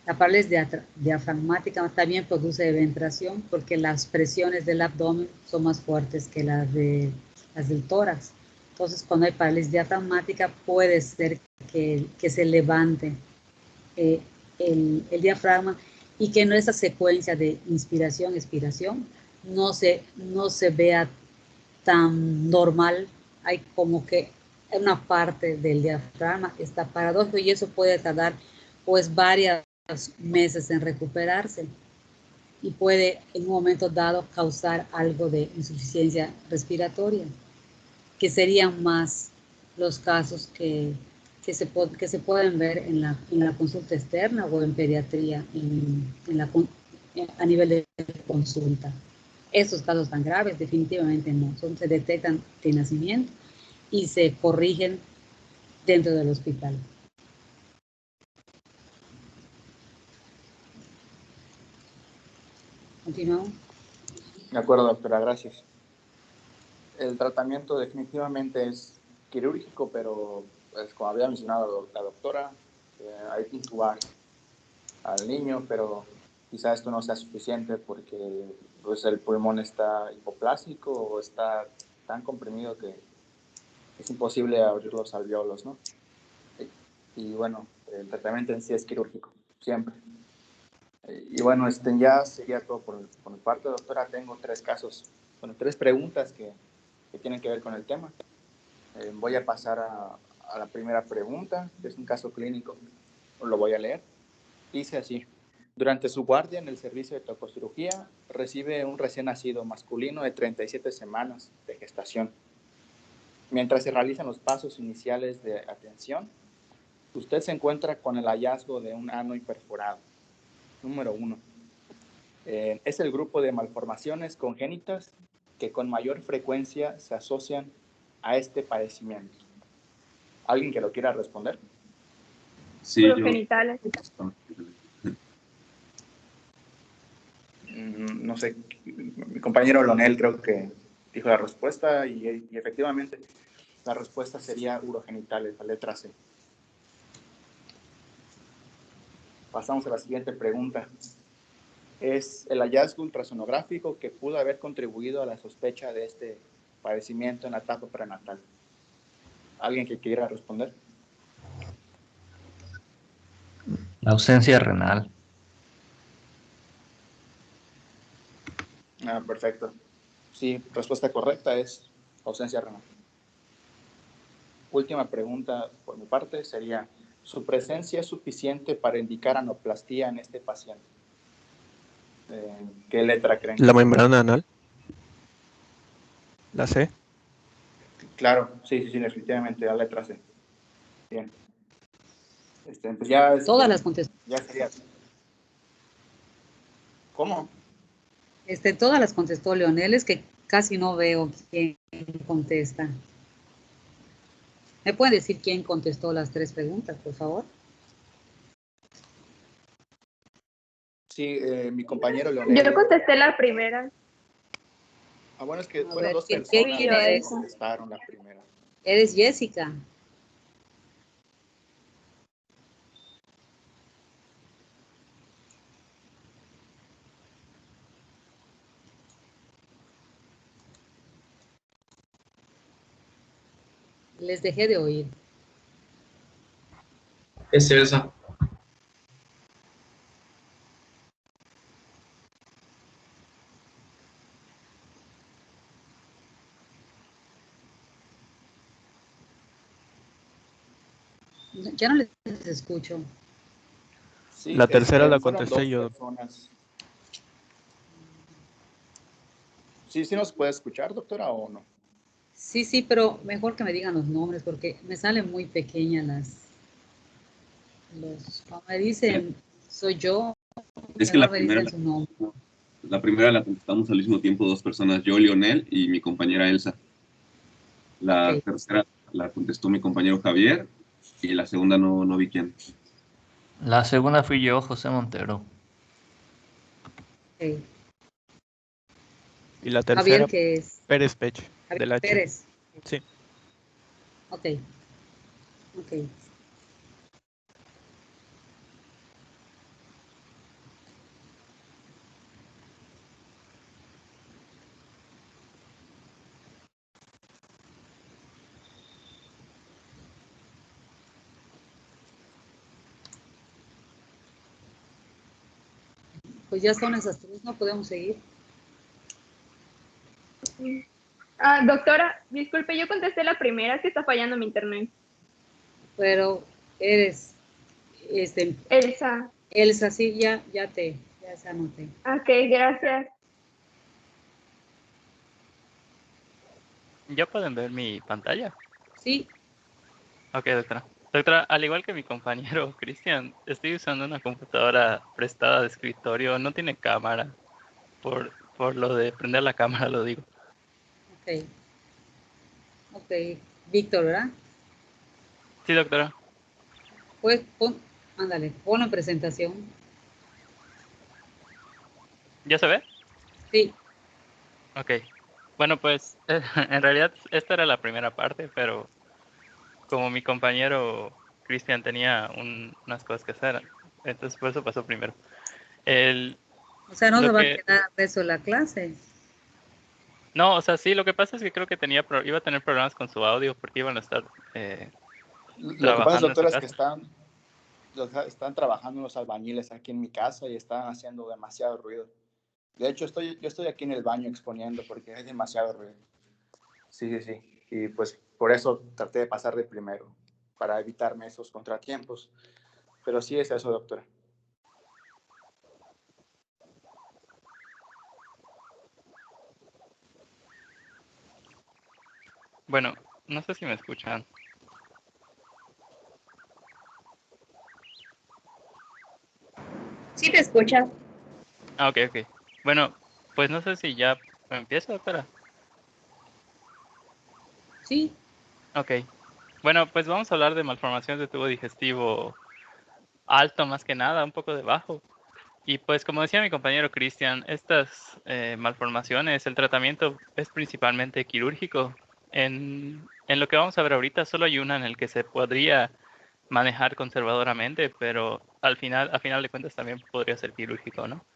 La parálisis diafragmática también produce eventración porque las presiones del abdomen son más fuertes que las del tórax. Entonces, cuando hay parálisis diafragmática, puede ser que se levante el diafragma, y que en esa secuencia de inspiración, expiración, no se vea tan normal. Hay como que una parte del diafragma está paradójico, y eso puede tardar pues varios meses en recuperarse, y puede en un momento dado causar algo de insuficiencia respiratoria, que serían más los casos que se pueden ver en la consulta externa o en pediatría a nivel de consulta. Estos casos tan graves definitivamente no, se detectan de nacimiento y se corrigen dentro del hospital. ¿Continuamos? De acuerdo, doctora, gracias. El tratamiento definitivamente es quirúrgico, pero pues, como había mencionado la doctora, hay que intubar al niño, pero quizá esto no sea suficiente porque pues, el pulmón está hipoplásico o está tan comprimido que es imposible abrir los alveolos, ¿no? Y bueno, el tratamiento en sí es quirúrgico, siempre. Y bueno, ya sería todo por mi parte, doctora. Tengo 3 casos, bueno, 3 preguntas que tienen que ver con el tema. Voy a pasar a la primera pregunta, que es un caso clínico. Lo voy a leer. Dice así: durante su guardia en el servicio de tococirugía, recibe un recién nacido masculino de 37 semanas de gestación. Mientras se realizan los pasos iniciales de atención, usted se encuentra con el hallazgo de un ano imperforado. Número 1. Es el grupo de malformaciones congénitas que con mayor frecuencia se asocian a este padecimiento. ¿Alguien que lo quiera responder? Sí, yo. Urogenitales. No sé, mi compañero Lonel creo que dijo la respuesta y efectivamente la respuesta sería urogenitales, la letra C. Pasamos a la siguiente pregunta. Es el hallazgo ultrasonográfico que pudo haber contribuido a la sospecha de este padecimiento en la etapa prenatal. ¿Alguien que quiera responder? La ausencia renal. Perfecto. Sí, respuesta correcta es ausencia renal. Última pregunta por mi parte sería: ¿su presencia es suficiente para indicar anoplastía en este paciente? ¿Qué letra creen? La membrana anal. La C. Claro, sí, definitivamente, la letra C. Bien. Pues ya, Todas las contestó. ya sería. ¿Cómo? Todas las contestó Leonel, es que casi no veo quién contesta. ¿Me pueden decir quién contestó las 3 preguntas, por favor? Sí, mi compañero Leonel. Yo contesté la primera. Bueno, es que A fueron ver, 2 ¿quién personas eres? que contestaron la primera. Eres Jessica. Les dejé de oír. Es Elsa. Ya no les escucho. Sí, La tercera la fueron contesté 2 yo. personas. ¿Sí nos puede escuchar, doctora, o no? Sí, pero mejor que me digan los nombres porque me salen muy pequeñas cuando me dicen soy yo, Es que mejor me dicen su nombre. la primera la contestamos al mismo tiempo 2 personas, yo, Leonel, y mi compañera Elsa. La Ok. tercera la contestó mi compañero Javier, y la segunda no vi quién. La segunda fui yo, José Montero. Okay. Y la tercera, Javier, ¿qué es? Pérez Pech, Javier del H. Pérez. Sí. Ok. Pues ya son esas 3, no podemos seguir. Doctora, disculpe, yo contesté la primera, es que está fallando mi internet. Pero eres Elsa. Elsa, sí, ya se anoté. Ok, gracias. ¿Ya pueden ver mi pantalla? Sí. Ok, doctora. Doctora, al igual que mi compañero Cristian, estoy usando una computadora prestada de escritorio. No tiene cámara. Por lo de prender la cámara lo digo. Ok. Víctor, ¿verdad? Sí, doctora. Pues ándale, pon la presentación. ¿Ya se ve? Sí. Ok. Bueno, pues en realidad esta era la primera parte, pero como mi compañero Cristian tenía unas cosas que hacer, entonces por eso pasó primero. El, O sea, no se lo va a que, quedar eso en la clase. no, o sea, sí, lo que pasa es que creo que iba a tener problemas con su audio porque iban a estar Lo que pasa, trabajando en su doctora, es que casa. están trabajando los albañiles aquí en mi casa y están haciendo demasiado ruido. De hecho, yo estoy aquí en el baño exponiendo porque hay demasiado ruido. Sí, sí, sí. Y pues por eso traté de pasar de primero, para evitarme esos contratiempos. Pero sí es eso, doctora. Bueno, no sé si me escuchan. Sí te escuchas. Ah, ok, ok. Bueno, pues no sé si ya empiezo, doctora. Sí, Ok. Bueno, pues vamos a hablar de malformaciones de tubo digestivo alto más que nada, un poco de bajo. Y pues como decía mi compañero Cristian, estas malformaciones, el tratamiento es principalmente quirúrgico. En lo que vamos a ver ahorita, solo hay una en el que se podría manejar conservadoramente, pero a final de cuentas también podría ser quirúrgico, ¿no?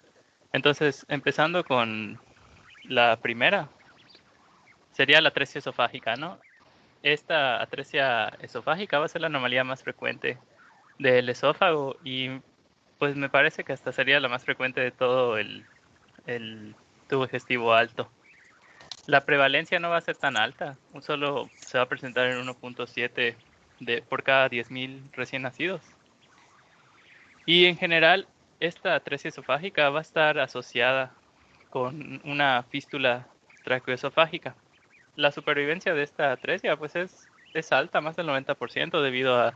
Entonces, empezando con la primera, sería la atresia esofágica, ¿no? Esta atresia esofágica va a ser la anomalía más frecuente del esófago y pues me parece que hasta sería la más frecuente de todo el tubo digestivo alto. La prevalencia no va a ser tan alta, solo se va a presentar en 1.7 por cada 10.000 recién nacidos. Y en general, esta atresia esofágica va a estar asociada con una fístula traqueoesofágica. La supervivencia de esta atresia pues es alta, más del 90%, debido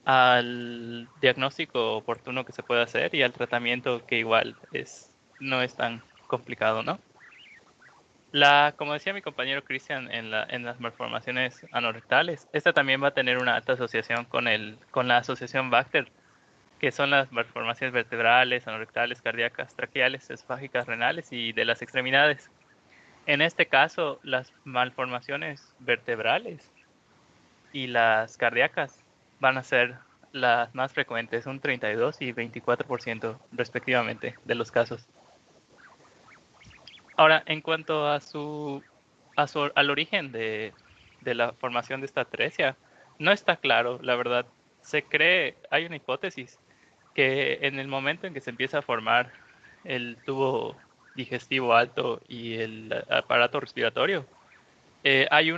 al diagnóstico oportuno que se puede hacer y al tratamiento que igual no es tan complicado, ¿no? Como decía mi compañero Cristian en las malformaciones anorrectales, esta también va a tener una alta asociación con la asociación Bacter, que son las malformaciones vertebrales, anorrectales, cardíacas, traqueales, esofágicas, renales y de las extremidades. En este caso, las malformaciones vertebrales y las cardíacas van a ser las más frecuentes, un 32 y 24% respectivamente de los casos. Ahora, en cuanto al origen de la formación de esta atresia, no está claro, la verdad. Hay una hipótesis que en el momento en que se empieza a formar el tubo digestivo alto y el aparato respiratorio, hay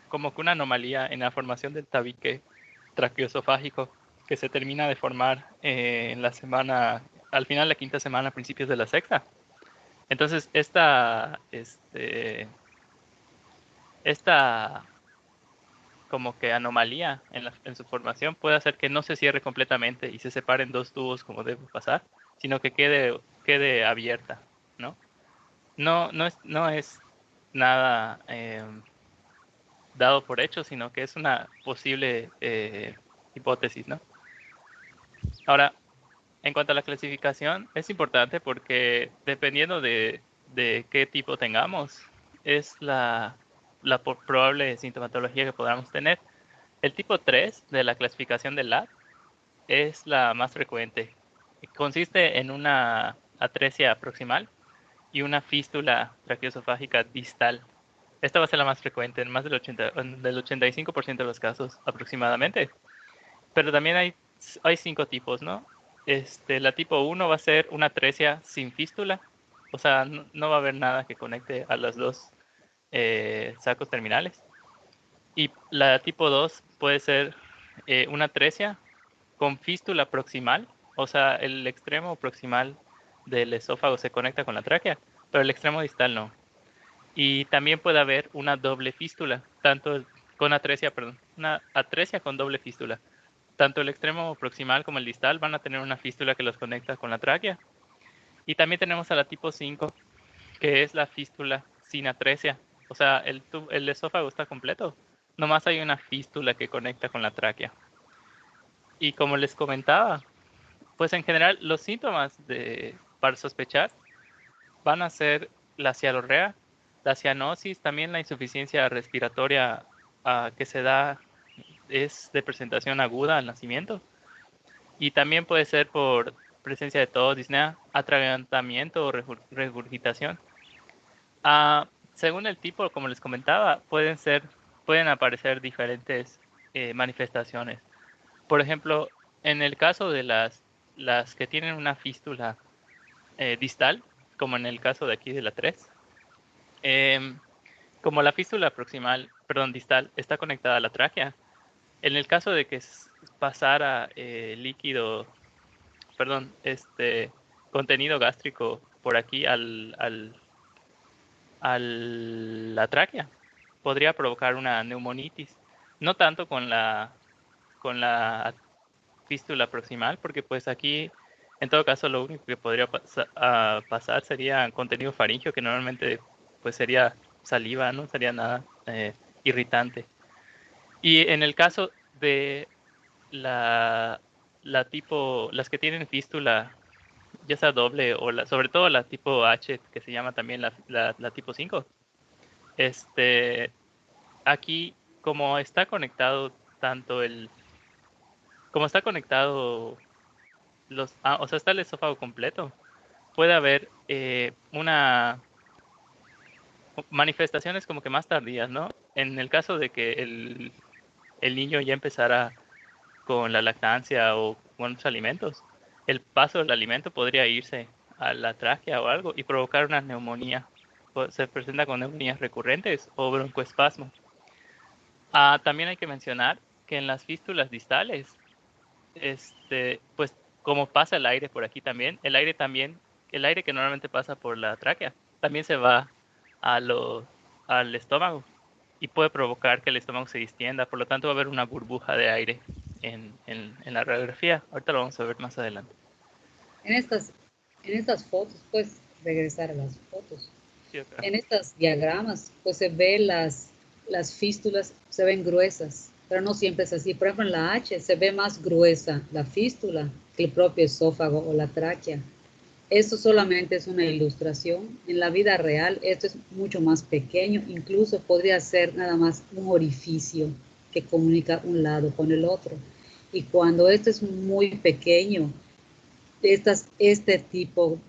como que una anomalía en la formación del tabique traqueoesofágico que se termina de formar al final de la quinta semana, a principios de la sexta. Entonces, esta como que anomalía en su formación puede hacer que no se cierre completamente y se separen dos tubos como debe pasar, sino que quede abierta, ¿no? No es nada dado por hecho, sino que es una posible hipótesis, ¿no? Ahora, en cuanto a la clasificación, es importante porque dependiendo de qué tipo tengamos, es la probable sintomatología que podamos tener. El tipo 3 de la clasificación del LAD es la más frecuente. Consiste en una atresia proximal y una fístula traqueoesofágica distal. Esta va a ser la más frecuente en más del 85% de los casos aproximadamente. Pero también hay 5 tipos, ¿no? La tipo 1 va a ser una atresia sin fístula, o sea, no va a haber nada que conecte a los dos sacos terminales. Y la tipo 2 puede ser una atresia con fístula proximal, o sea, el extremo proximal del esófago se conecta con la tráquea, pero el extremo distal no. Y también puede haber una doble fístula, una atresia con doble fístula. Tanto el extremo proximal como el distal van a tener una fístula que los conecta con la tráquea. Y también tenemos a la tipo 5, que es la fístula sin atresia. O sea, el esófago está completo. Nomás hay una fístula que conecta con la tráquea. Y como les comentaba, pues en general los síntomas para sospechar van a ser la cialorrea, la cianosis, también la insuficiencia respiratoria que se da es de presentación aguda al nacimiento. Y también puede ser por presencia de tos, disnea, atragantamiento o regurgitación. Según el tipo, como les comentaba, pueden aparecer diferentes manifestaciones. Por ejemplo, en el caso de las que tienen una fístula distal, como en el caso de aquí de la 3, como la fístula distal está conectada a la tráquea, en el caso de que pasara contenido gástrico por aquí a la tráquea, podría provocar una neumonitis. No tanto con la fístula proximal, porque pues aquí, en todo caso, lo único que podría pasar sería contenido faríngeo, que normalmente pues sería saliva, no sería nada irritante. Y en el caso de las que tienen fístula, ya sea doble o sobre todo la tipo H, que se llama también la tipo 5, aquí como está conectado o sea, está el esófago completo, puede haber manifestaciones como que más tardías, ¿no? En el caso de que el niño ya empezara con la lactancia o con otros alimentos, el paso del alimento podría irse a la tráquea o algo y provocar una neumonía. Se presenta con neumonías recurrentes o broncoespasmo. También hay que mencionar que en las fístulas distales, pues como pasa el aire por aquí también, el aire que normalmente pasa por la tráquea, también se va al estómago y puede provocar que el estómago se distienda. Por lo tanto, va a haber una burbuja de aire en la radiografía. Ahorita lo vamos a ver más adelante. En estas fotos, pues, regresar a las fotos. Sí, okay. En estos diagramas, pues se ve las fístulas, se ven gruesas, pero no siempre es así. Por ejemplo, en la H se ve más gruesa la fístula que el propio esófago o la tráquea. Esto solamente es una ilustración. En la vida real esto es mucho más pequeño, incluso podría ser nada más un orificio que comunica un lado con el otro. Y cuando esto es muy pequeño, este tipo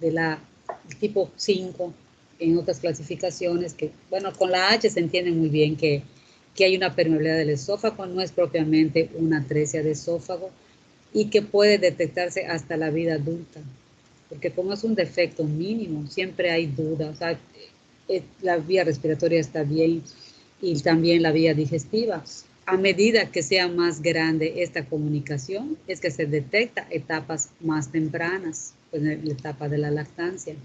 tipo 5, en otras clasificaciones, que bueno, con la H se entiende muy bien que hay una permeabilidad del esófago, no es propiamente una atresia de esófago, y que puede detectarse hasta la vida adulta, porque como es un defecto mínimo, siempre hay dudas. O sea, la vía respiratoria está bien y también la vía digestiva. A medida que sea más grande esta comunicación, es que se detecta etapas más tempranas, pues en la etapa de la lactancia.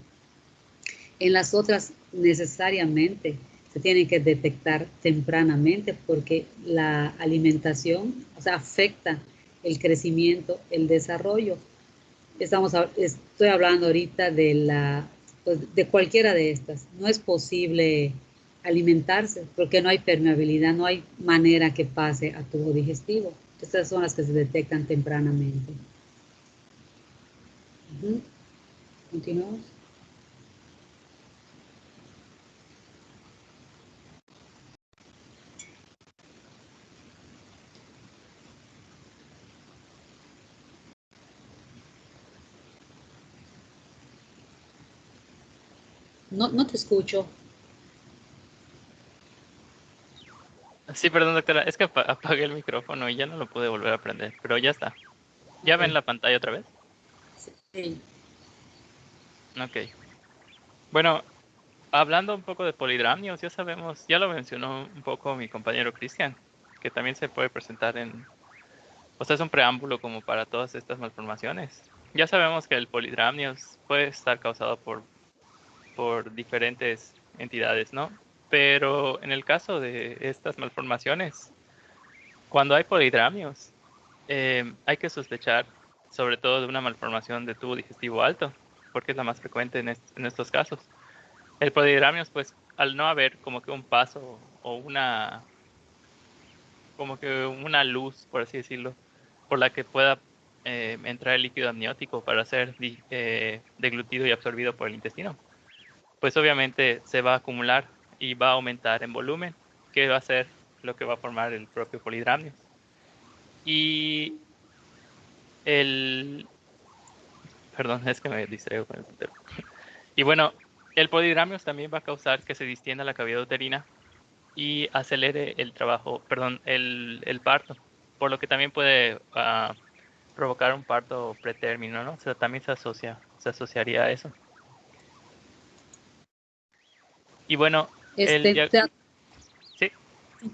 En las otras necesariamente se tienen que detectar tempranamente porque la alimentación, o sea, afecta el crecimiento, el desarrollo. Estoy hablando ahorita pues, de cualquiera de estas. No es posible alimentarse porque no hay permeabilidad, no hay manera que pase a tubo digestivo. Estas son las que se detectan tempranamente. Continuamos. No te escucho. Sí, perdón, doctora. Es que apagué el micrófono y ya no lo pude volver a prender, pero ya está. ¿Ya ven la pantalla otra vez? Sí. Ok. Bueno, hablando un poco de polidramnios, ya lo mencionó un poco mi compañero Cristian, que también se puede presentar o sea, es un preámbulo como para todas estas malformaciones. Ya sabemos que el polidramnios puede estar causado por diferentes entidades, ¿no? Pero en el caso de estas malformaciones, cuando hay polidramnios, hay que sospechar sobre todo de una malformación de tubo digestivo alto, porque es la más frecuente en estos casos. El polidramnios, pues, al no haber como que un paso o como que una luz, por así decirlo, por la que pueda entrar el líquido amniótico para ser deglutido y absorbido por el intestino, pues obviamente se va a acumular y va a aumentar en volumen, que va a ser lo que va a formar el propio polidramnios. Y Perdón, es que me distraigo con el puntero. Y bueno, el polidramios también va a causar que se distienda la cavidad uterina y acelere el trabajo, perdón, el parto, por lo que también puede provocar un parto pretérmino, ¿no? O sea, también se asociaría a eso. Y bueno, sí.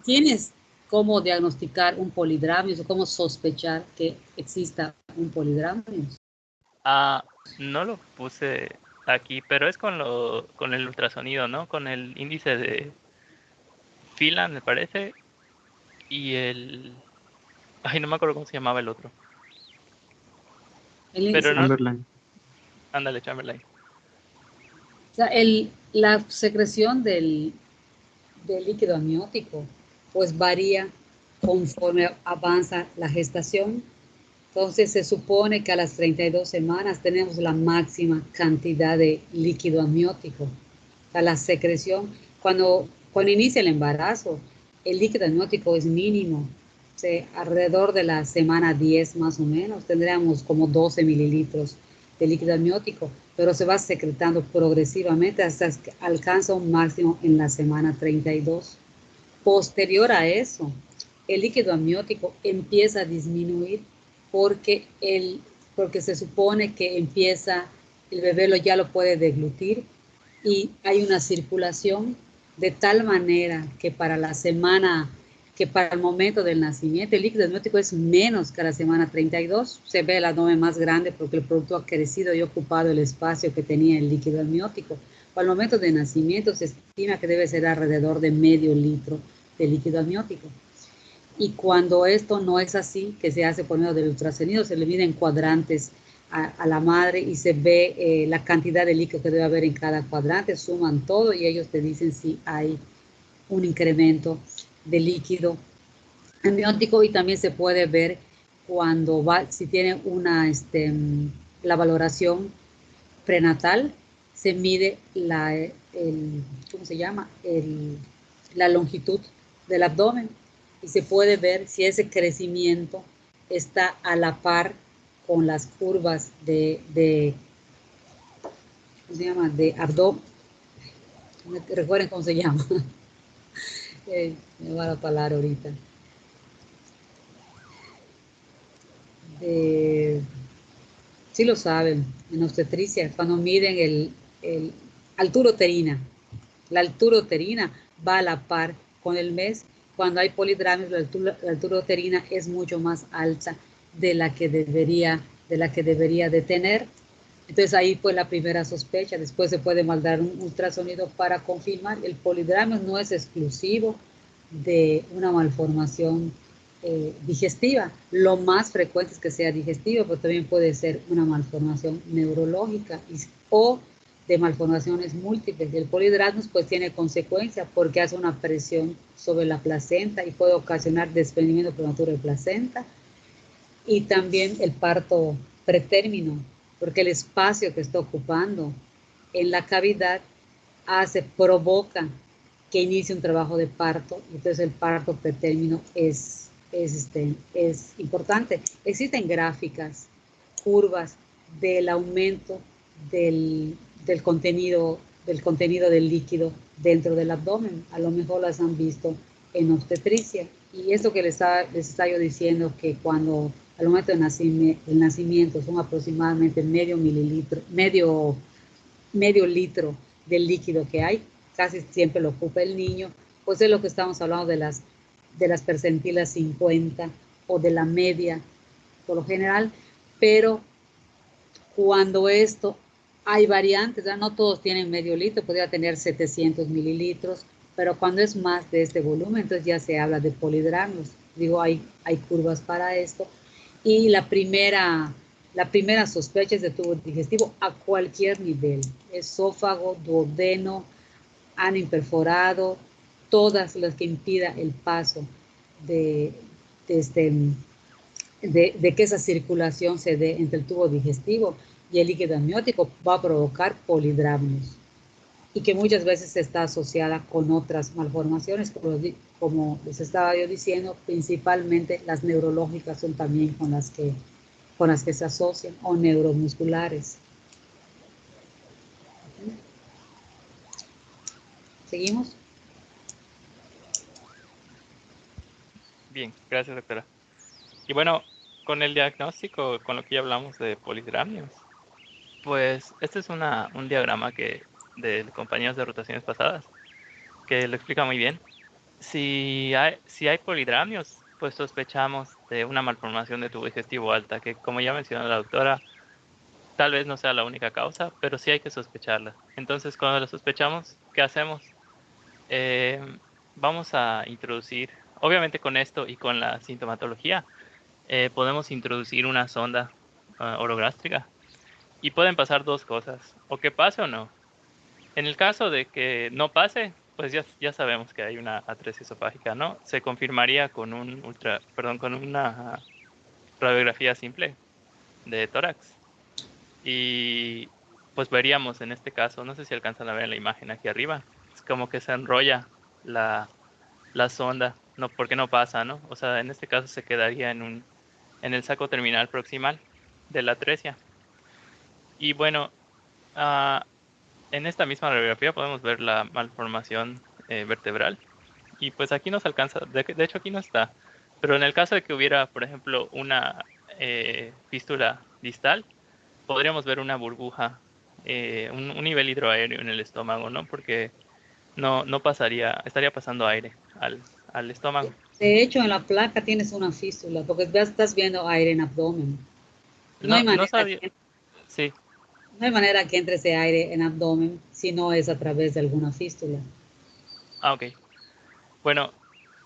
¿Tienes cómo diagnosticar un polidramio o cómo sospechar que exista un polidramio? No lo puse aquí, pero es con el ultrasonido, ¿no? Con el índice de Phelan, me parece, y ay, no me acuerdo cómo se llamaba el otro. Pero no, Chamberlain. ándale, Chamberlain. O sea, la secreción del líquido amniótico pues varía conforme avanza la gestación. Entonces se supone que a las 32 semanas tenemos la máxima cantidad de líquido amniótico. O sea, la secreción, cuando inicia el embarazo, el líquido amniótico es mínimo. O sea, alrededor de la semana 10 más o menos tendríamos como 12 mililitros de líquido amniótico, pero se va secretando progresivamente hasta que alcanza un máximo en la semana 32. Posterior a eso, el líquido amniótico empieza a disminuir porque se supone que el bebé ya lo puede deglutir y hay una circulación de tal manera que para el momento del nacimiento, el líquido amniótico es menos que a la semana 32. Se ve el abdomen más grande porque el producto ha crecido y ha ocupado el espacio que tenía el líquido amniótico. Para el momento de nacimiento se estima que debe ser alrededor de medio litro de líquido amniótico. Y cuando esto no es así, que se hace por medio del ultrasonido, se le mide en cuadrantes a la madre y se ve la cantidad de líquido que debe haber en cada cuadrante, suman todo y ellos te dicen si hay un incremento de líquido amniótico. Y también se puede ver si tiene la valoración prenatal, se mide ¿cómo se llama? La longitud del abdomen y se puede ver si ese crecimiento está a la par con las curvas ¿cómo se llama? De abdomen. Recuerden cómo se llama. Me va la palabra ahorita. Sí lo saben, en obstetricia, cuando miden el altura uterina. La altura uterina va a la par con el mes. Cuando hay polidramios, la altura uterina es mucho más alta de la que debería de tener. Entonces ahí pues la primera sospecha. Después se puede mandar un ultrasonido para confirmar. El polidramio no es exclusivo de una malformación digestiva. Lo más frecuente es que sea digestiva, pero también puede ser una malformación neurológica o de malformaciones múltiples. El polidramios pues tiene consecuencias porque hace una presión sobre la placenta y puede ocasionar desprendimiento prematuro de placenta y también el parto pretérmino, porque el espacio que está ocupando en la cavidad provoca que inicie un trabajo de parto. Entonces el parto pretérmino es importante. Existen gráficas, curvas del aumento del contenido del líquido dentro del abdomen. A lo mejor las han visto en obstetricia. Y esto que les está yo diciendo, que cuando al momento del nacimiento son aproximadamente medio litro del líquido que hay, casi siempre lo ocupa el niño, pues es lo que estamos hablando de las percentilas 50 o de la media por lo general. Pero cuando hay variantes, ¿verdad? No todos tienen medio litro, podría tener 700 mililitros, pero cuando es más de este volumen, entonces ya se habla de polidramios. Digo, hay curvas para esto. Y la primera sospecha es de tubo digestivo a cualquier nivel: esófago, duodeno, ano imperforado, todas las que impida el paso de que esa circulación se dé entre el tubo digestivo y el líquido amniótico, va a provocar polidramios, y que muchas veces está asociada con otras malformaciones, como les estaba yo diciendo, principalmente las neurológicas son también con las que con las que se asocian, o neuromusculares. ¿Seguimos? Bien, gracias, doctora. Y bueno, con el diagnóstico, con lo que ya hablamos de polidramios, pues este es un diagrama de compañeros de rotaciones pasadas, que lo explica muy bien. Si hay polidramios, pues sospechamos de una malformación de tubo digestivo alta, que como ya mencionó la doctora, tal vez no sea la única causa, pero sí hay que sospecharla. Entonces, cuando la sospechamos, ¿qué hacemos? Vamos a introducir, obviamente con esto y con la sintomatología, podemos introducir una sonda orogástrica y pueden pasar dos cosas, o que pase o no. En el caso de que no pase, pues ya sabemos que hay una atresia esofágica, ¿no? Se confirmaría con con una radiografía simple de tórax. Y pues veríamos en este caso, no sé si alcanzan a ver en la imagen aquí arriba, es como que se enrolla la sonda, no, porque no pasa, ¿no? O sea, en este caso se quedaría en el saco terminal proximal de la atresia. Y bueno, ah, en esta misma radiografía podemos ver la malformación vertebral. Y pues aquí nos alcanza, de hecho aquí no está. Pero en el caso de que hubiera, por ejemplo, una fístula distal, podríamos ver una burbuja, un nivel hidroaéreo en el estómago, ¿no? Porque no pasaría, estaría pasando aire al estómago. De hecho, en la placa tienes una fístula, porque estás viendo aire en abdomen. No hay No manera sabía, que, sí, no hay manera que entre ese aire en abdomen si no es a través de alguna fístula. ok. Bueno,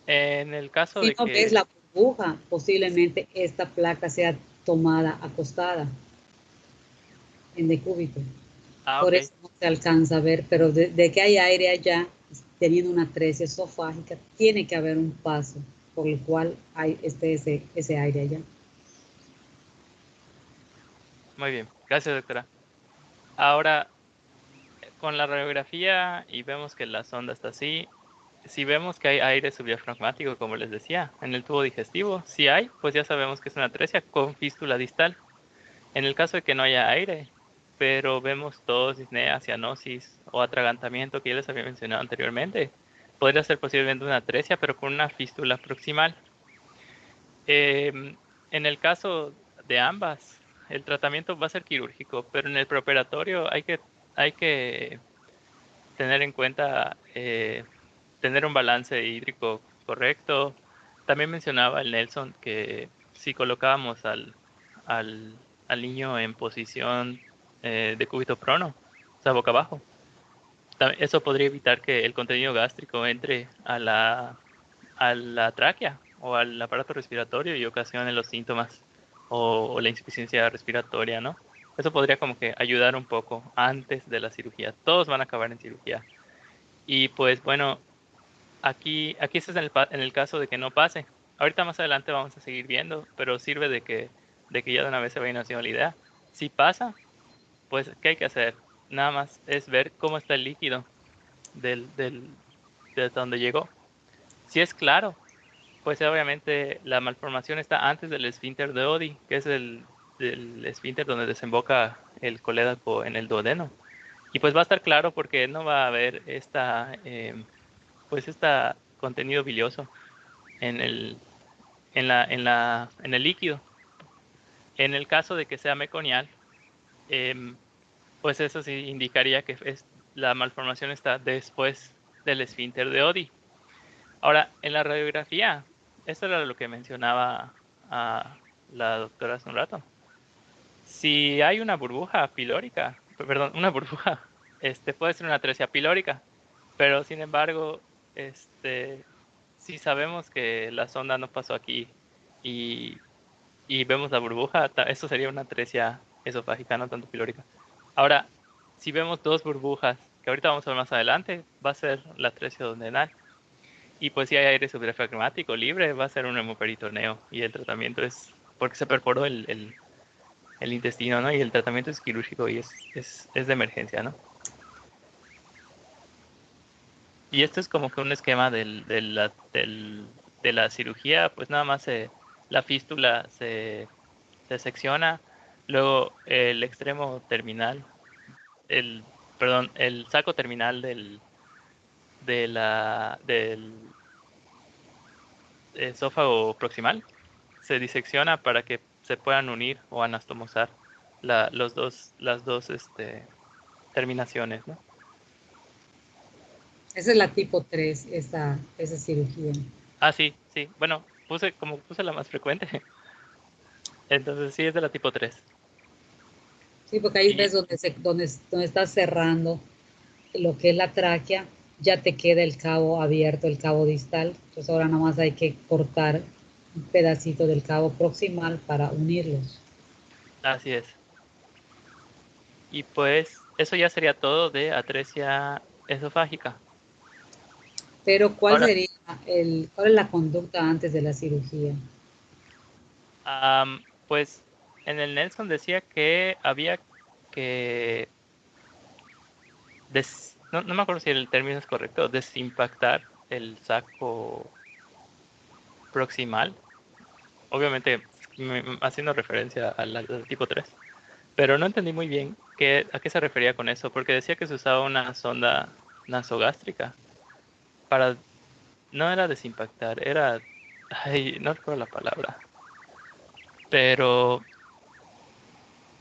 en el caso Si de no ves que, la burbuja, posiblemente esta placa sea tomada acostada en decúbito. Por ok, eso no se alcanza a ver, pero de que hay aire allá, teniendo una atresia esofágica, tiene que haber un paso por el cual esté ese aire allá. muy bien, gracias doctora. Ahora, con la radiografía y vemos que la sonda está así, si vemos que hay aire subdiafragmático, como les decía, en el tubo digestivo, si hay, pues ya sabemos que es una atresia con fístula distal. En el caso de que no haya aire, pero vemos tos, disnea, cianosis o atragantamiento que ya les había mencionado anteriormente, podría ser posiblemente una atresia, pero con una fístula proximal. En el caso de ambas, el tratamiento va a ser quirúrgico, pero en el preoperatorio hay que tener en cuenta tener un balance hídrico correcto. También mencionaba el Nelson que si colocábamos al, al niño en posición de cúbito prono, o sea, boca abajo, eso podría evitar que el contenido gástrico entre a la tráquea o al aparato respiratorio y ocasione los síntomas o la insuficiencia respiratoria, ¿no? Eso podría como que ayudar un poco antes de la cirugía. Todos van a acabar en cirugía. Y pues bueno, aquí este es en el caso de que no pase. Ahorita más adelante vamos a seguir viendo, pero sirve de que ya de una vez se vayan haciendo la idea. Si pasa, pues ¿qué hay que hacer? Nada más es ver cómo está el líquido de donde llegó. Si es claro, pues obviamente la malformación está antes del esfínter de Oddi, que es el esfínter donde desemboca el colédoco en el duodeno. Y pues va a estar claro porque no va a haber pues esta contenido bilioso en en el líquido. En el caso de que sea meconial, em, pues eso sí indicaría que la malformación está después del esfínter de Oddi. Ahora, en la radiografía, esto era lo que mencionaba a la doctora hace un rato. Si hay una burbuja pilórica, perdón, una burbuja, puede ser una atresia pilórica, pero sin embargo, si sabemos que la sonda no pasó aquí y, y vemos la burbuja, eso sería una atresia esofágica, no tanto pilórica. Ahora, si vemos dos burbujas, que ahorita vamos a ver más adelante, va a ser la atresia duodenal. Y pues si hay aire subdiafragmático libre, va a ser un hemoperitoneo. Y el tratamiento es porque se perforó el intestino, ¿no? Y el tratamiento es quirúrgico y es de emergencia, ¿no? Y esto es como que un esquema de la cirugía, pues nada más la fístula se secciona, luego el extremo terminal, el saco terminal del esófago proximal se disecciona para que se puedan unir o anastomosar las dos terminaciones, ¿no? Esa es la tipo 3, esa cirugía. Ah, sí. Bueno, puse la más frecuente. Entonces sí es de la tipo 3. Sí, porque ahí ves donde estás cerrando lo que es la tráquea, ya te queda el cabo abierto, el cabo distal. Entonces ahora nada más hay que cortar un pedacito del cabo proximal para unirlos. Así es. Y pues eso ya sería todo de atresia esofágica. Pero ¿cuál Ahora, sería cuál es la conducta antes de la cirugía? pues en el Nelson decía que había que no me acuerdo si el término es correcto, desimpactar el saco proximal, obviamente haciendo referencia al tipo 3, pero no entendí muy bien a qué se refería con eso, porque decía que se usaba una sonda nasogástrica para, no era desimpactar, era, no recuerdo la palabra, pero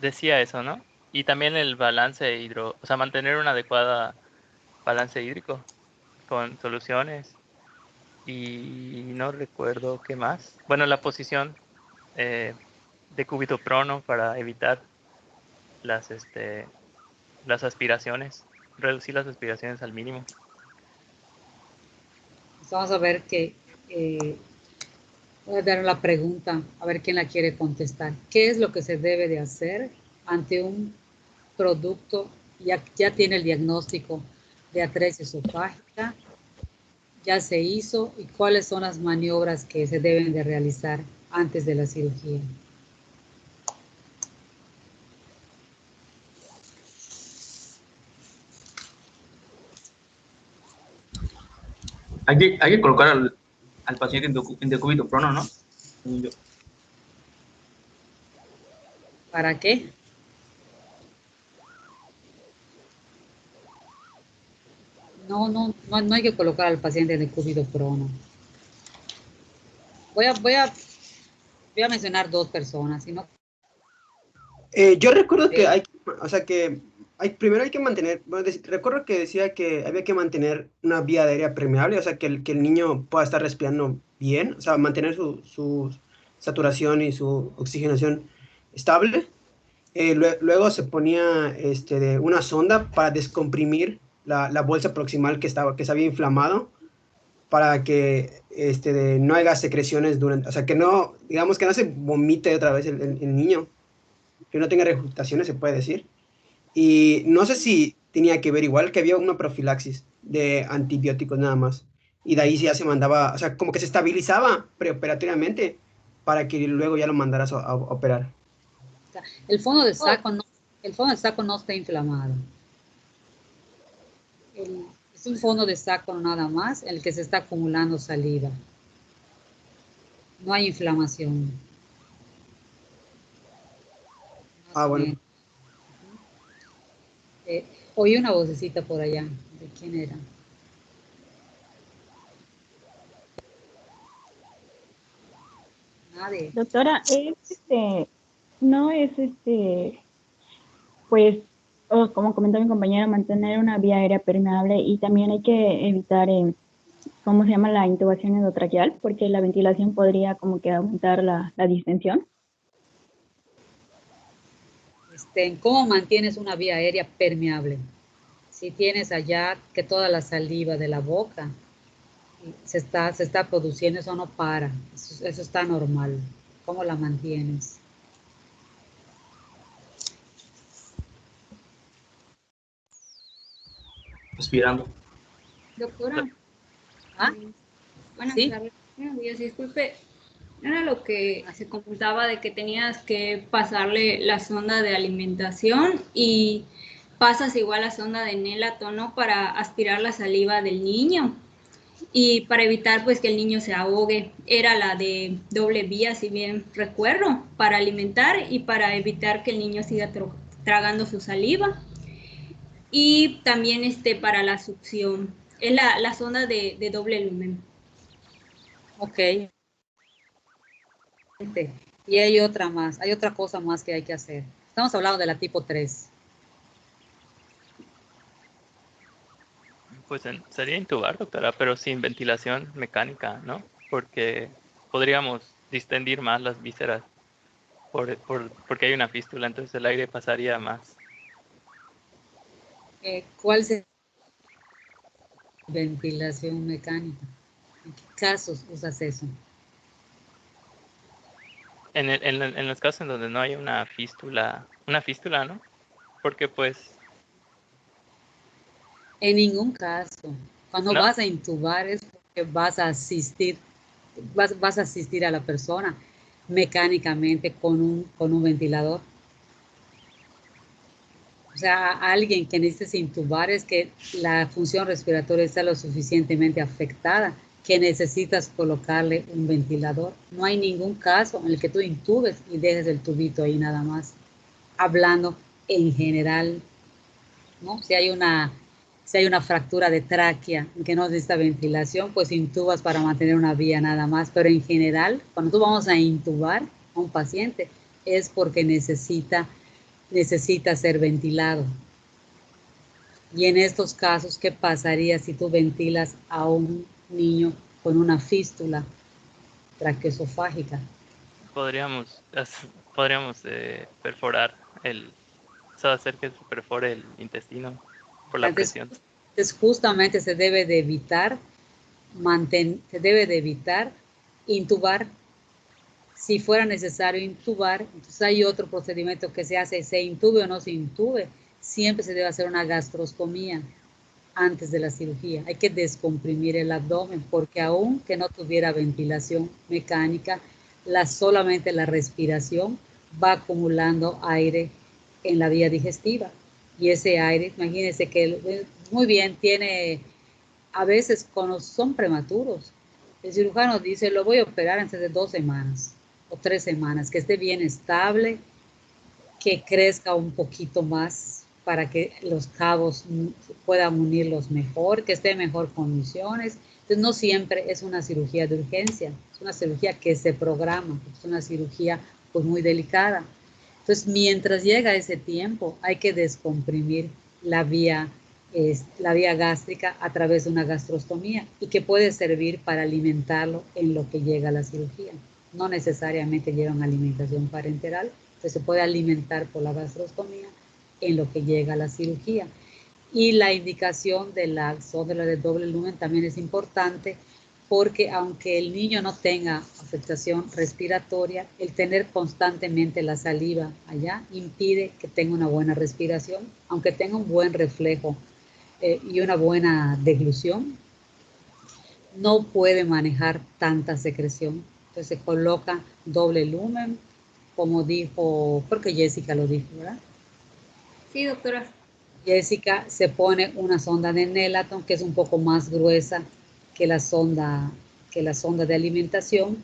decía eso, ¿no? Y también el balance o sea, mantener un adecuado balance hídrico con soluciones. Y no recuerdo qué más. Bueno, la posición de cúbito prono para evitar las aspiraciones, reducir las aspiraciones al mínimo. Pues vamos a ver voy a dar la pregunta, a ver quién la quiere contestar. ¿Qué es lo que se debe de hacer ante un producto? Ya tiene el diagnóstico de atresia esofágica, ya se hizo, y cuáles son las maniobras que se deben de realizar antes de la cirugía. Hay que colocar al paciente en decúbito prono, ¿no? ¿Para qué? No hay que colocar al paciente en decúbito prono. Voy a mencionar 2 personas, si no. Yo recuerdo que primero hay que mantener, bueno, recuerdo que decía que había que mantener una vía aérea permeable, o sea, que el niño pueda estar respirando bien, o sea, mantener su saturación y su oxigenación estable. Luego se ponía una sonda para descomprimir la bolsa proximal que se había inflamado, para que no haya secreciones durante, o sea, que no, digamos, que no se vomite otra vez el niño, que no tenga regurgitaciones, se puede decir. Y no sé si tenía que ver, igual que había una profilaxis de antibióticos nada más. Y de ahí ya se mandaba, o sea, como que se estabilizaba preoperatoriamente para que luego ya lo mandaras a operar. El fondo del saco no está inflamado. Es un fondo de saco nada más, en el que se está acumulando saliva. No hay inflamación. Bueno. Oí una vocecita por allá. ¿De quién era? Nadie. Doctora, no es pues, como comentó mi compañera, mantener una vía aérea permeable, y también hay que evitar, ¿cómo se llama? La intubación endotraqueal, porque la ventilación podría como que aumentar la distensión. ¿Cómo mantienes una vía aérea permeable? Si tienes allá que toda la saliva de la boca se está produciendo, eso no para, eso está normal. ¿Cómo la mantienes? Respirando. Doctora. Buenos ¿Sí? días, disculpe. Era lo que se comentaba de que tenías que pasarle la sonda de alimentación y pasas igual la sonda de nélato, ¿no? Para aspirar la saliva del niño. y para evitar pues que el niño se ahogue. Era la de doble vía, si bien recuerdo, para alimentar y para evitar que el niño siga tragando su saliva. Y también para la succión. Es la sonda de doble lumen. Ok. Y hay otra más, hay otra cosa más que hay que hacer. Estamos hablando de la tipo 3. Pues sería intubar, doctora, pero sin ventilación mecánica, ¿no? Porque podríamos distendir más las vísceras porque hay una fístula, entonces el aire pasaría más. ¿Cuál es ventilación mecánica? ¿En qué casos usas eso? En los casos en donde no hay una fístula, ¿no? Porque pues... En ningún caso. Cuando ¿no? vas a intubar es porque vas a asistir a la persona mecánicamente con un ventilador. O sea, a alguien que necesites intubar es que la función respiratoria está lo suficientemente afectada que necesitas colocarle un ventilador. No hay ningún caso en el que tú intubes y dejes el tubito ahí nada más. Hablando en general, ¿no? Si hay una fractura de tráquea que no necesita ventilación, pues intubas para mantener una vía nada más. Pero en general, cuando tú vamos a intubar a un paciente, es porque necesita ser ventilado. Y en estos casos, ¿qué pasaría si tú ventilas a un niño con una fístula traqueosofágica? Podríamos perforar hacer que se perfore el intestino por la presión. Entonces justamente se debe de evitar intubar. Si fuera necesario intubar, entonces hay otro procedimiento que se hace, se intube o no se intube, siempre se debe hacer una gastroscomía antes de la cirugía. Hay que descomprimir el abdomen porque aun que no tuviera ventilación mecánica, solamente la respiración va acumulando aire en la vía digestiva. Y ese aire, imagínense que muy bien tiene, a veces cuando son prematuros, el cirujano dice, lo voy a operar antes de 2 semanas o 3 semanas, que esté bien estable, que crezca un poquito más para que los cabos puedan unirlos mejor, que esté en mejor condiciones. Entonces no siempre es una cirugía de urgencia, es una cirugía que se programa, es una cirugía pues muy delicada. Entonces mientras llega ese tiempo hay que descomprimir la vía gástrica a través de una gastrostomía y que puede servir para alimentarlo en lo que llega a la cirugía. No necesariamente lleva una alimentación parenteral, entonces se puede alimentar por la gastrostomía en lo que llega a la cirugía. Y la indicación de la sonda de doble lumen también es importante porque aunque el niño no tenga afectación respiratoria, el tener constantemente la saliva allá impide que tenga una buena respiración, aunque tenga un buen reflejo y una buena deglución, no puede manejar tanta secreción. Entonces se coloca doble lumen, como dijo, creo que Jessica lo dijo, ¿verdad? Sí, doctora. Jessica se pone una sonda de Nelaton que es un poco más gruesa que la sonda de alimentación,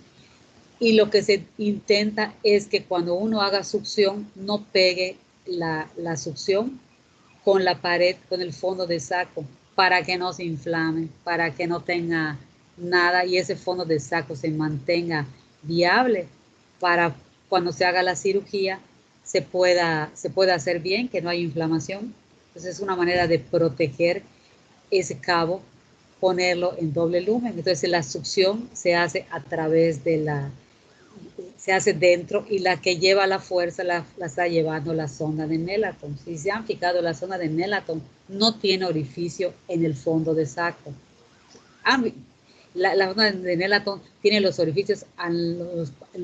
y lo que se intenta es que cuando uno haga succión no pegue la succión con la pared, con el fondo de saco, para que no se inflame, para que no tenga nada y ese fondo de saco se mantenga viable para cuando se haga la cirugía se pueda hacer bien, que no haya inflamación. Entonces es una manera de proteger ese cabo, ponerlo en doble lumen. Entonces la succión se hace a través de se hace dentro y la que lleva la fuerza la está llevando la sonda de Nelaton. Si se han fijado, la sonda de Nelaton no tiene orificio en el fondo de saco. La sonda de Nelaton tiene los orificios en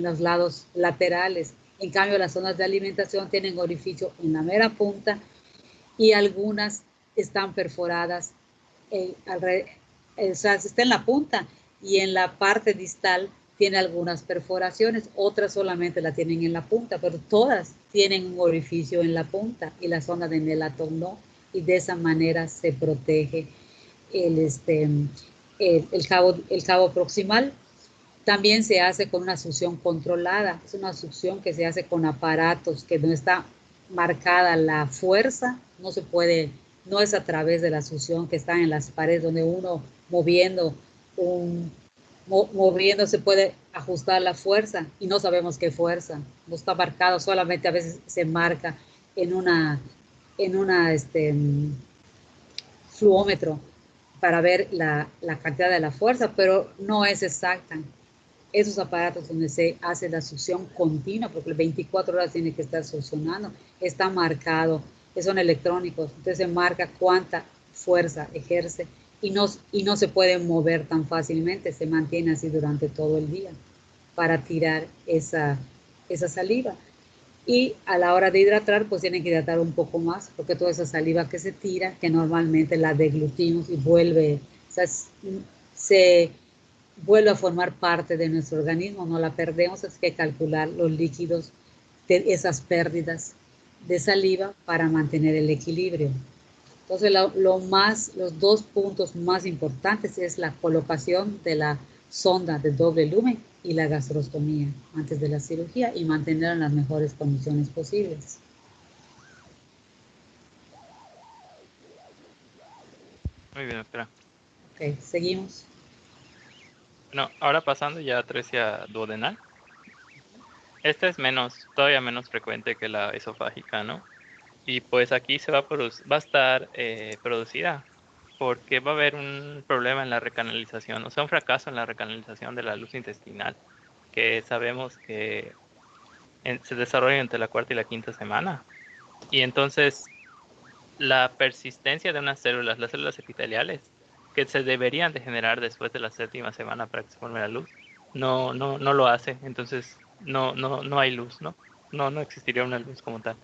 los lados laterales. En cambio, las sondas de alimentación tienen orificio en la mera punta y algunas están perforadas, o sea, está en la punta y en la parte distal tiene algunas perforaciones, otras solamente la tienen en la punta, pero todas tienen un orificio en la punta y la sonda de Nelaton no, y de esa manera se protege el cabo proximal. También se hace con una succión controlada. Es una succión que se hace con aparatos que no está marcada la fuerza, no se puede, no es a través de la succión que están en las paredes donde uno moviendo se puede ajustar la fuerza y no sabemos qué fuerza, no está marcado, solamente a veces se marca en una fluómetro para ver la cantidad de la fuerza, pero no es exacta. Esos aparatos donde se hace la succión continua, porque 24 horas tiene que estar succionando, está marcado, son electrónicos, entonces se marca cuánta fuerza ejerce y no se puede mover tan fácilmente, se mantiene así durante todo el día para tirar esa saliva. Y a la hora de hidratar, pues tienen que hidratar un poco más, porque toda esa saliva que se tira, que normalmente la deglutimos y vuelve, o sea, se vuelve a formar parte de nuestro organismo, no la perdemos, es que calcular los líquidos de esas pérdidas de saliva para mantener el equilibrio. Entonces, los dos puntos más importantes es la colocación de la sonda de doble lumen y la gastrostomía antes de la cirugía y mantener en las mejores condiciones posibles. Muy bien, doctora. Ok, seguimos. No, ahora pasando ya a atresia duodenal. Esta es todavía menos frecuente que la esofágica, ¿no? Y pues aquí va a estar producida porque va a haber un problema en la recanalización, o sea, un fracaso en la recanalización de la luz intestinal, que sabemos que se desarrolla entre la cuarta y la quinta semana. Y entonces la persistencia de unas células, las células epiteliales, que se deberían de generar después de la séptima semana para que se forme la luz, no lo hace. Entonces no hay luz, no existiría una luz como tal.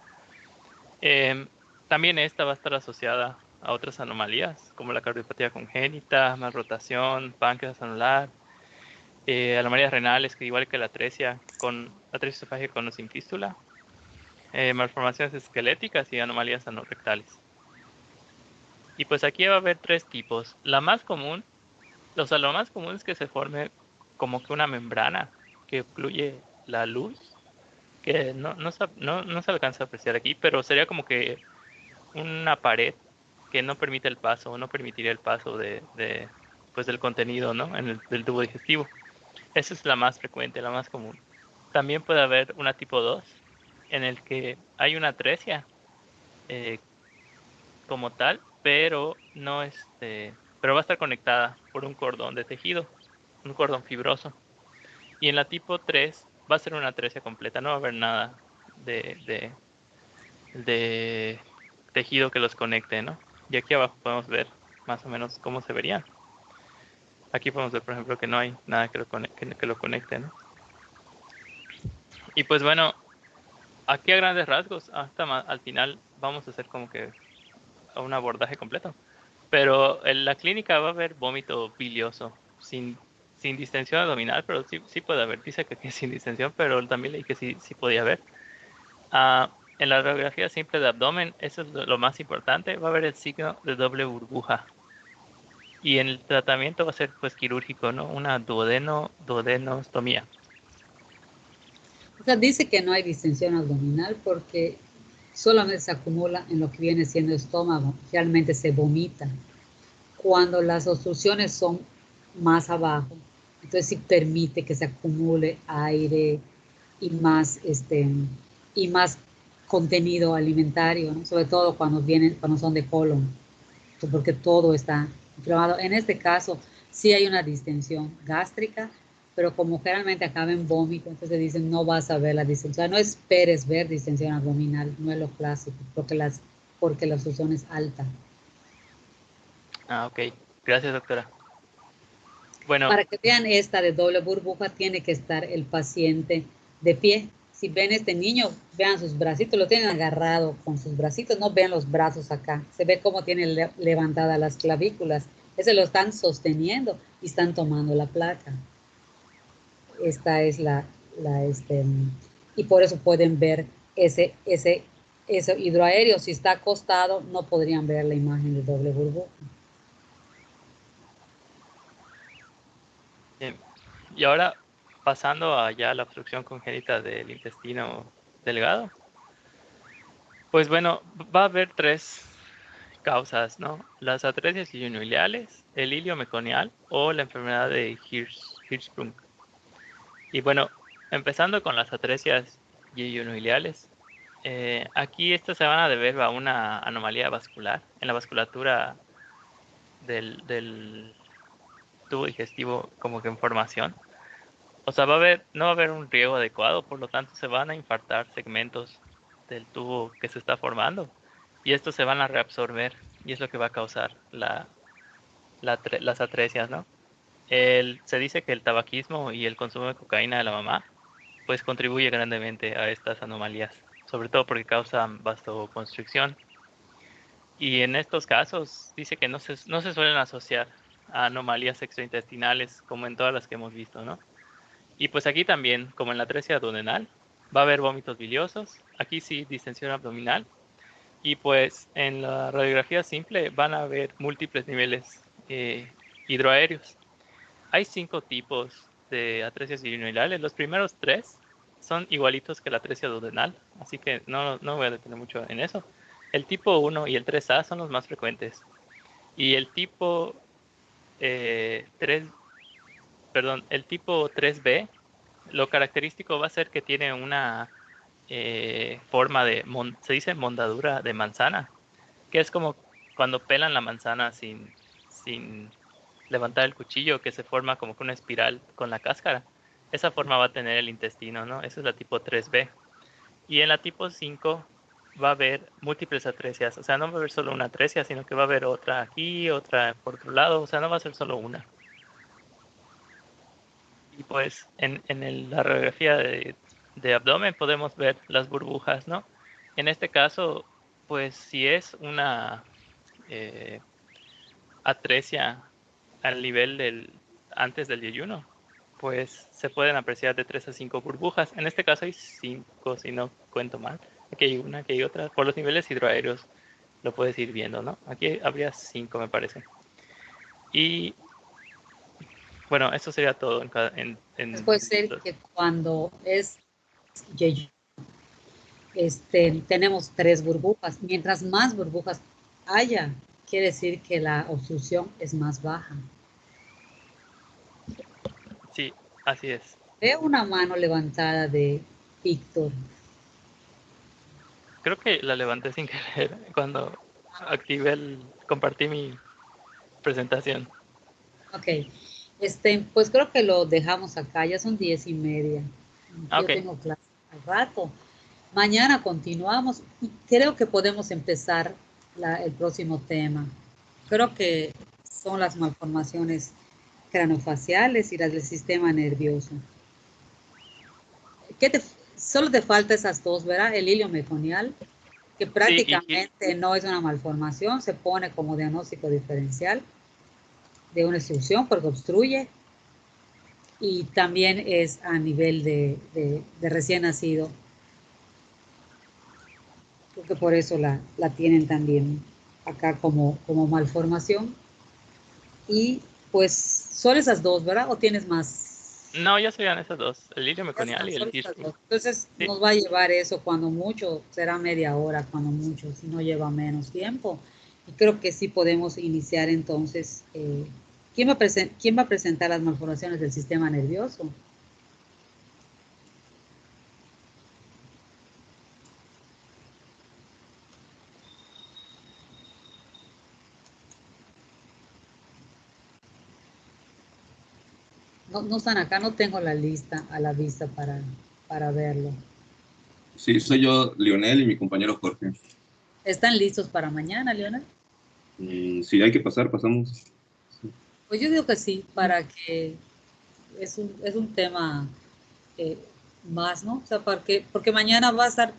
También esta va a estar asociada a otras anomalías, como la cardiopatía congénita, malrotación, páncreas anular, anomalías renales, que igual que la atresia esofágica con o sin fístula, malformaciones esqueléticas y anomalías anorrectales. Y pues aquí va a haber tres tipos. La más común, lo más común es que se forme como que una membrana que ocluye la luz, que no se alcanza a apreciar aquí, pero sería como que una pared que no permite el paso, o no permitiría el paso pues del contenido, ¿no? Del tubo digestivo. Esa es la más frecuente, la más común. También puede haber una tipo 2, en el que hay una atresia como tal, pero pero va a estar conectada por un cordón de tejido, un cordón fibroso. Y en la tipo 3 va a ser una atresia completa, no va a haber nada de tejido que los conecte, ¿no? Y aquí abajo podemos ver más o menos cómo se verían. Aquí podemos ver, por ejemplo, que no hay nada que lo conecte, ¿no? Y pues bueno, aquí a grandes rasgos, al final vamos a hacer como que un abordaje completo. Pero en la clínica va a haber vómito bilioso, sin distensión abdominal, pero sí puede haber. Dice que sin distensión, pero también leí que sí podía haber. En la radiografía simple de abdomen, eso es lo más importante, va a haber el signo de doble burbuja. Y en el tratamiento va a ser pues quirúrgico, ¿no? Una duodenostomía. O sea, dice que no hay distensión abdominal porque solamente se acumula en lo que viene siendo estómago, realmente se vomita. Cuando las obstrucciones son más abajo, entonces sí permite que se acumule aire y más contenido alimentario, ¿no? Sobre todo cuando son de colon, porque todo está inflamado. En este caso sí hay una distensión gástrica, pero como generalmente acaba en vómito, entonces dicen no vas a ver la distensión. No esperes ver distensión abdominal, no es lo clásico, porque la obstrucción es alta. Ok. Gracias, doctora. Bueno. Para que vean esta de doble burbuja, tiene que estar el paciente de pie. Si ven este niño, vean sus bracitos, lo tienen agarrado con sus bracitos, no vean los brazos acá. Se ve cómo tienen levantadas las clavículas. Ese lo están sosteniendo y están tomando la placa. Esta es y por eso pueden ver ese hidroaéreo. Si está acostado, no podrían ver la imagen de doble burbuja. Y ahora, pasando a ya la obstrucción congénita del intestino delgado, pues bueno, va a haber 3 causas, ¿no? Las atresias yeyunoileales, el hilio meconial o la enfermedad de Hirschsprung. Y bueno, empezando con las atresias yeyunoileales, aquí estas se van a deber a una anomalía vascular en la vasculatura del tubo digestivo, como que en formación. O sea, no va a haber un riego adecuado, por lo tanto se van a infartar segmentos del tubo que se está formando y estos se van a reabsorber y es lo que va a causar las atresias, ¿no? Se dice que el tabaquismo y el consumo de cocaína de la mamá pues contribuye grandemente a estas anomalías, sobre todo porque causan vasoconstricción. Y en estos casos dice que no se suelen asociar a anomalías extraintestinales como en todas las que hemos visto, ¿no? Y pues aquí también, como en la atresia duodenal, va a haber vómitos biliosos, aquí sí distensión abdominal, y pues en la radiografía simple van a haber múltiples niveles hidroaéreos. Hay 5 tipos de atresias yeyunoileales. Los primeros 3 son igualitos que la atresia duodenal, así que no voy a detener mucho en eso. El tipo 1 y el 3A son los más frecuentes. Y el tipo 3, perdón, el tipo 3B, lo característico va a ser que tiene una forma de, se dice mondadura de manzana, que es como cuando pelan la manzana sin levantar el cuchillo, que se forma como que una espiral con la cáscara. Esa forma va a tener el intestino, ¿no? Esa es la tipo 3B. Y en la tipo 5 va a haber múltiples atresias. O sea, no va a haber solo una atresia, sino que va a haber otra aquí, otra por otro lado. O sea, no va a ser solo una. Y pues en la radiografía de abdomen podemos ver las burbujas, ¿no? En este caso, pues si es una atresia al nivel antes del yeyuno, pues se pueden apreciar de 3 a 5 burbujas. En este caso hay 5, si no cuento mal. Aquí hay una, aquí hay otra. Por los niveles hidroaéreos lo puedes ir viendo, ¿no? Aquí habría 5, me parece. Y bueno, eso sería todo Puede ser que cuando es yeyuno, tenemos 3 burbujas. Mientras más burbujas haya, quiere decir que la obstrucción es más baja. Sí, así es. Veo una mano levantada de Víctor. Creo que la levanté sin querer cuando compartí mi presentación. Ok. Pues creo que lo dejamos acá. Ya son 10:30. Yo Okay. tengo clase al rato. Mañana continuamos y creo que podemos empezar el próximo tema. Creo que son las malformaciones craniofaciales y las del sistema nervioso. Solo te falta esas dos, ¿verdad? El hilio meconial, que prácticamente no es una malformación, se pone como diagnóstico diferencial de una obstrucción porque obstruye y también es a nivel de recién nacido. Creo que por eso la tienen también acá como malformación. Y pues son esas dos, ¿verdad? ¿O tienes más? No, ya serían esas dos, el hilio meconial y el Hirschsprung. Entonces sí, nos va a llevar eso cuando mucho, será media hora cuando mucho, si no lleva menos tiempo. Y creo que sí podemos iniciar entonces. ¿Quién va a presentar las malformaciones del sistema nervioso? No están acá, no tengo la lista a la vista para verlo. Sí, soy yo, Lionel, y mi compañero Jorge. ¿Están listos para mañana, Leonel? Si hay que pasar, pasamos. Pues yo digo que sí, para que es un tema más, ¿no? O sea, porque mañana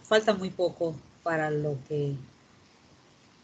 falta muy poco para lo que